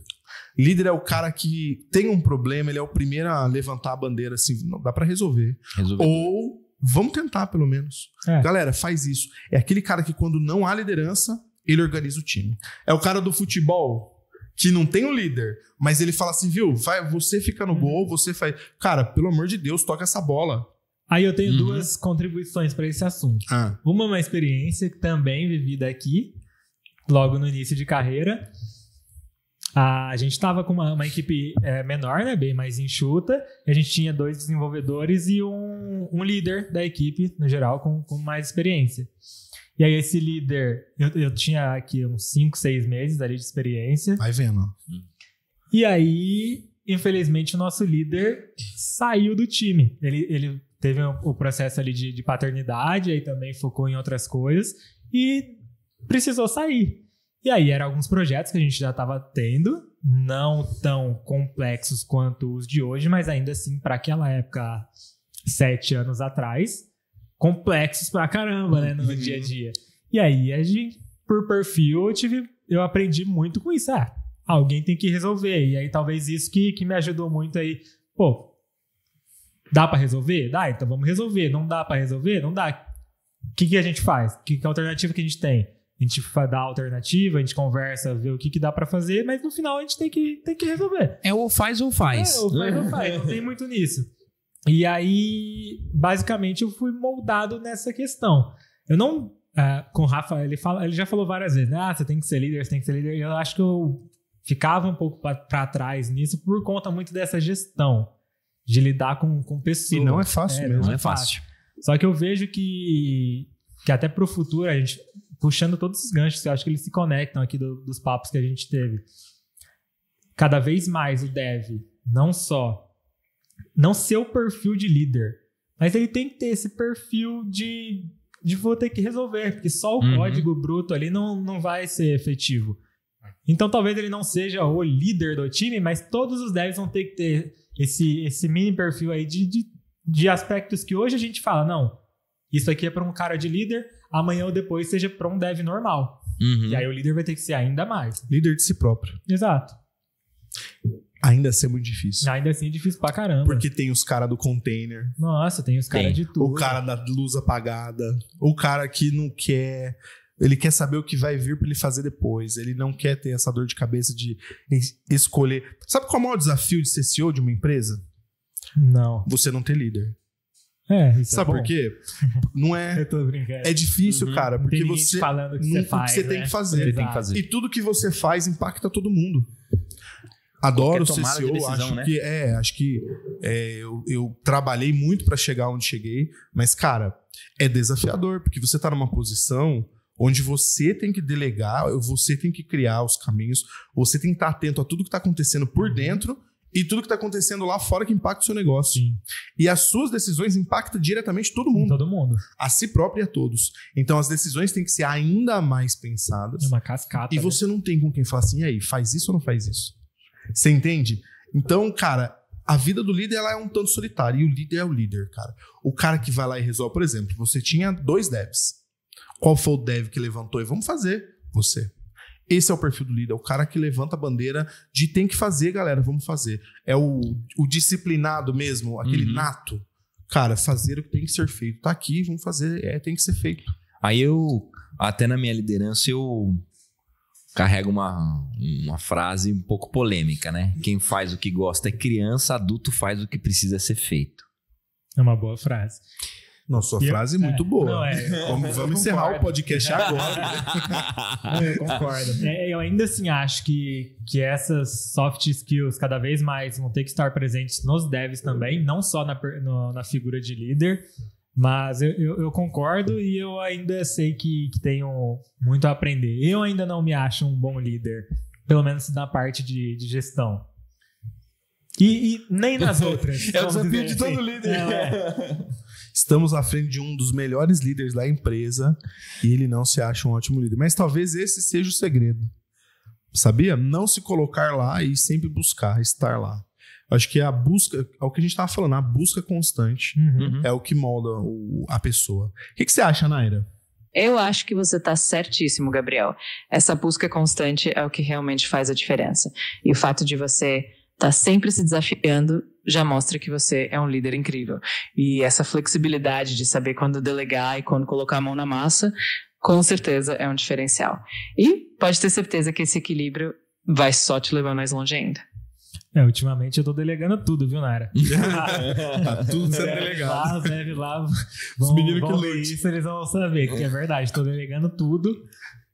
Líder é o cara que tem um problema, ele é o primeiro a levantar a bandeira assim, não dá pra resolver. Ou vamos tentar pelo menos. Galera, faz isso. É aquele cara que quando não há liderança, ele organiza o time. É o cara do futebol que não tem um líder, mas ele fala assim, viu, você fica no gol, você faz... Cara, pelo amor de Deus, toca essa bola. Aí eu tenho duas contribuições para esse assunto. Uma experiência que também vivida aqui, logo no início de carreira. A gente estava com uma equipe menor, né, bem mais enxuta. A gente tinha 2 desenvolvedores e um líder da equipe, no geral, com mais experiência. E aí esse líder, eu tinha aqui uns 5, 6 meses ali de experiência. Vai vendo. E aí, infelizmente, o nosso líder saiu do time. Ele teve o processo ali de paternidade, aí também focou em outras coisas e precisou sair. E aí eram alguns projetos que a gente já estava tendo, não tão complexos quanto os de hoje, mas ainda assim, para aquela época, 7 anos atrás, complexos pra caramba, né, no dia a dia. E aí, a gente, por perfil, eu aprendi muito com isso. Alguém tem que resolver. E aí, talvez isso que me ajudou muito aí. Pô, dá pra resolver? Dá, então vamos resolver. Não dá pra resolver? Não dá. O que a gente faz? Que alternativa que a gente tem? A gente dá a alternativa, a gente conversa, vê o que dá pra fazer, mas no final a gente tem que resolver. É ou faz ou faz. Ou faz. Não tem muito nisso. E aí, basicamente, eu fui moldado nessa questão. Eu não... com o Rafa, ele já falou várias vezes, né? Você tem que ser líder, você tem que ser líder. E eu acho que eu ficava um pouco para trás nisso por conta muito dessa gestão de lidar com pessoas. E não é fácil mesmo. Não é fácil. Só que eu vejo que até pro futuro, a gente, puxando todos os ganchos, eu acho que eles se conectam aqui dos papos que a gente teve. Cada vez mais o dev, não ser o perfil de líder, mas ele tem que ter esse perfil de vou ter que resolver, porque só o código bruto ali não vai ser efetivo. Então talvez ele não seja o líder do time, mas todos os devs vão ter que ter esse mini perfil aí de aspectos que hoje a gente fala, não, isso aqui é para um cara de líder, amanhã ou depois seja para um dev normal. E aí o líder vai ter que ser ainda mais. Líder de si próprio. Exato. Ainda assim é muito difícil. Ainda assim é difícil pra caramba. Porque tem os caras do container. Nossa, tem os caras de tudo. O cara da luz apagada. O cara que não quer. Ele quer saber o que vai vir para ele fazer depois. Ele não quer ter essa dor de cabeça de escolher. Sabe qual é o maior desafio de ser CEO de uma empresa? Não. Você não ter líder. Isso Sabe é bom. por quê? Não é. Eu tô brincando. É difícil, cara, porque Tem ninguém você falando o que você faz, você tem né? que fazer. Você tem que fazer. E tudo que você faz impacta todo mundo. Adoro ser tomada de CEO, decisão, acho né? que eu trabalhei muito para chegar onde cheguei, mas, cara, é desafiador, porque você tá numa posição onde você tem que delegar, você tem que criar os caminhos, você tem que estar atento a tudo que tá acontecendo por dentro e tudo que tá acontecendo lá fora que impacta o seu negócio. Sim. E as suas decisões impactam diretamente todo mundo, Todo mundo. a si próprio e a todos. Então as decisões têm que ser ainda mais pensadas. É uma cascata. E você não tem com quem falar assim, e aí, faz isso ou não faz isso? Você entende? Então, cara, a vida do líder ela é um tanto solitária. E o líder é o líder, cara. O cara que vai lá e resolve, por exemplo, você tinha 2 devs. Qual foi o dev que levantou e vamos fazer? Você. Esse é o perfil do líder, é o cara que levanta a bandeira de tem que fazer, galera, vamos fazer. É o disciplinado mesmo, aquele nato. Cara, fazer o que tem que ser feito. Tá aqui, vamos fazer, tem que ser feito. Aí até na minha liderança, eu carrego uma frase um pouco polêmica, né? Quem faz o que gosta é criança, adulto faz o que precisa ser feito. É uma boa frase. Nossa, sua frase é muito boa. Não, Vamos encerrar o podcast agora. Eu concordo. Eu ainda assim acho que essas soft skills cada vez mais vão ter que estar presentes nos devs também, não só na figura de líder, mas eu concordo e eu ainda sei que tenho muito a aprender. Eu ainda não me acho um bom líder, pelo menos na parte de gestão. E nem nas outras. É o desafio de todo líder. Estamos à frente de um dos melhores líderes da empresa e ele não se acha um ótimo líder. Mas talvez esse seja o segredo. Sabia? Não se colocar lá e sempre buscar estar lá. Acho que a busca, é o que a gente estava falando, a busca constante é o que molda a pessoa. O que você acha, Naira? Eu acho que você está certíssimo, Gabriel. Essa busca constante é o que realmente faz a diferença. E o fato de você estar sempre se desafiando já mostra que você é um líder incrível. E essa flexibilidade de saber quando delegar e quando colocar a mão na massa, com certeza é um diferencial. E pode ter certeza que esse equilíbrio vai só te levar mais longe ainda. Ultimamente eu tô delegando tudo, viu, Naira? Tá tudo sendo delegado. Os devs lá Os meninos vão que ver lute. isso, eles vão saber que é verdade. Tô delegando tudo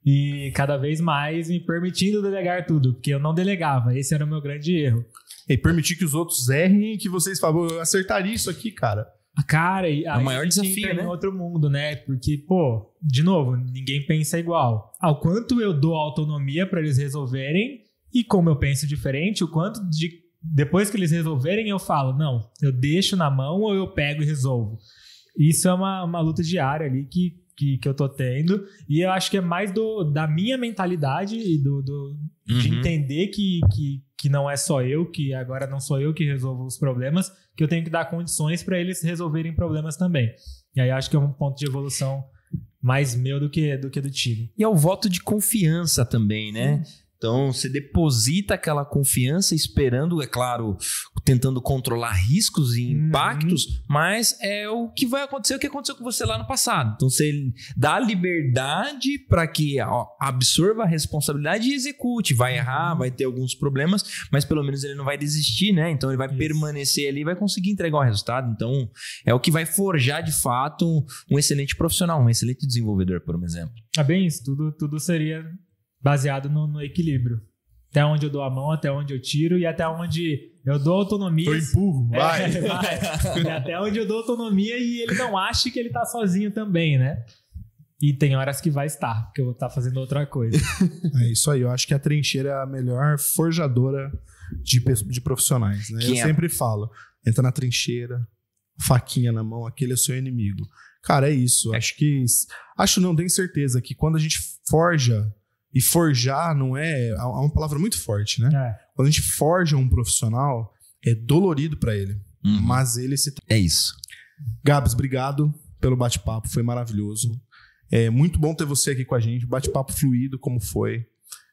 e cada vez mais me permitindo delegar tudo, porque eu não delegava. Esse era o meu grande erro. E permitir que os outros errem e que vocês falam, eu acertaria isso aqui, cara. Cara, É o maior desafio, entra né? em outro mundo, né? Porque, pô, de novo, ninguém pensa igual. O quanto eu dou autonomia para eles resolverem e como eu penso diferente, o quanto depois que eles resolverem eu falo, não, eu deixo na mão ou eu pego e resolvo. Isso é uma luta diária ali que eu tô tendo e eu acho que é mais da minha mentalidade e de entender que não é só eu, que agora não sou eu que resolvo os problemas, que eu tenho que dar condições para eles resolverem problemas também. E aí acho que é um ponto de evolução mais meu do que do time. E é o voto de confiança também, né? Então, você deposita aquela confiança esperando, é claro, tentando controlar riscos e impactos, mas é o que vai acontecer, o que aconteceu com você lá no passado. Então, você dá liberdade para que absorva a responsabilidade e execute. Vai errar, vai ter alguns problemas, mas pelo menos ele não vai desistir, né? Então, ele vai permanecer ali e vai conseguir entregar o resultado. Então, é o que vai forjar, de fato, um excelente profissional, um excelente desenvolvedor, por exemplo. Bem isso, tudo seria baseado no equilíbrio. Até onde eu dou a mão, até onde eu tiro e até onde eu dou autonomia. Eu empurro, vai. E até onde eu dou autonomia e ele não acha que ele tá sozinho também, né? E tem horas que vai estar, porque eu vou estar fazendo outra coisa. É isso aí, eu acho que a trincheira é a melhor forjadora de profissionais, né? Eu sempre falo, entra na trincheira, faquinha na mão, aquele é seu inimigo. Cara, é isso. Tenho certeza que quando a gente forja, e forjar não é uma palavra muito forte, né? Quando a gente forja um profissional, é dolorido pra ele, mas ele se... É isso. Gabs, obrigado pelo bate-papo, foi maravilhoso. É muito bom ter você aqui com a gente, bate-papo fluido como foi.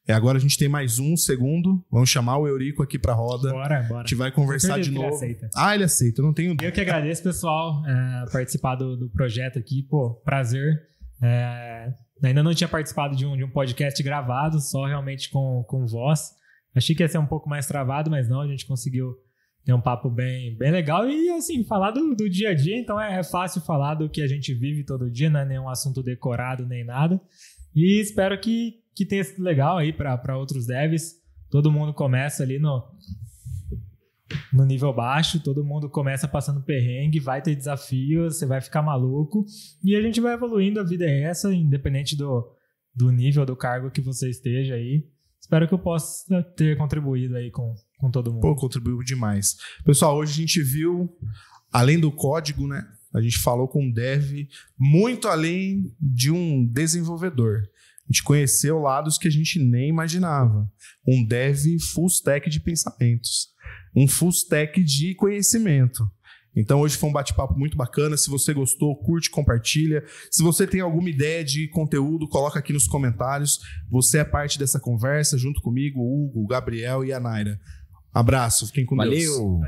Agora a gente tem mais um segundo, vamos chamar o Eurico aqui pra roda. Bora. A gente vai conversar de novo. Ele aceita. Ele aceita, eu não tenho... Eu que agradeço, pessoal, participar do projeto aqui, pô, prazer. Ainda não tinha participado de um podcast gravado, só realmente com voz. Achei que ia ser um pouco mais travado, mas não, a gente conseguiu ter um papo bem legal e, assim, falar do dia a dia. Então é fácil falar do que a gente vive todo dia, não é nenhum assunto decorado nem nada. E espero que tenha sido legal aí para outros devs. Todo mundo começa ali no nível baixo, todo mundo começa passando perrengue, vai ter desafios, você vai ficar maluco e a gente vai evoluindo, a vida é essa, independente do nível, do cargo que você esteja aí. Espero que eu possa ter contribuído aí com todo mundo. Pô, contribuiu demais. Pessoal, hoje a gente viu, além do código, né? A gente falou com um dev muito além de um desenvolvedor. A gente conheceu lados que a gente nem imaginava. Um dev full stack de pensamentos. Um full stack de conhecimento. Então hoje foi um bate-papo muito bacana. Se você gostou, curte, compartilha. Se você tem alguma ideia de conteúdo, coloca aqui nos comentários. Você é parte dessa conversa junto comigo, o Hugo, o Gabriel e a Naira. Abraço, fiquem com Deus. Valeu!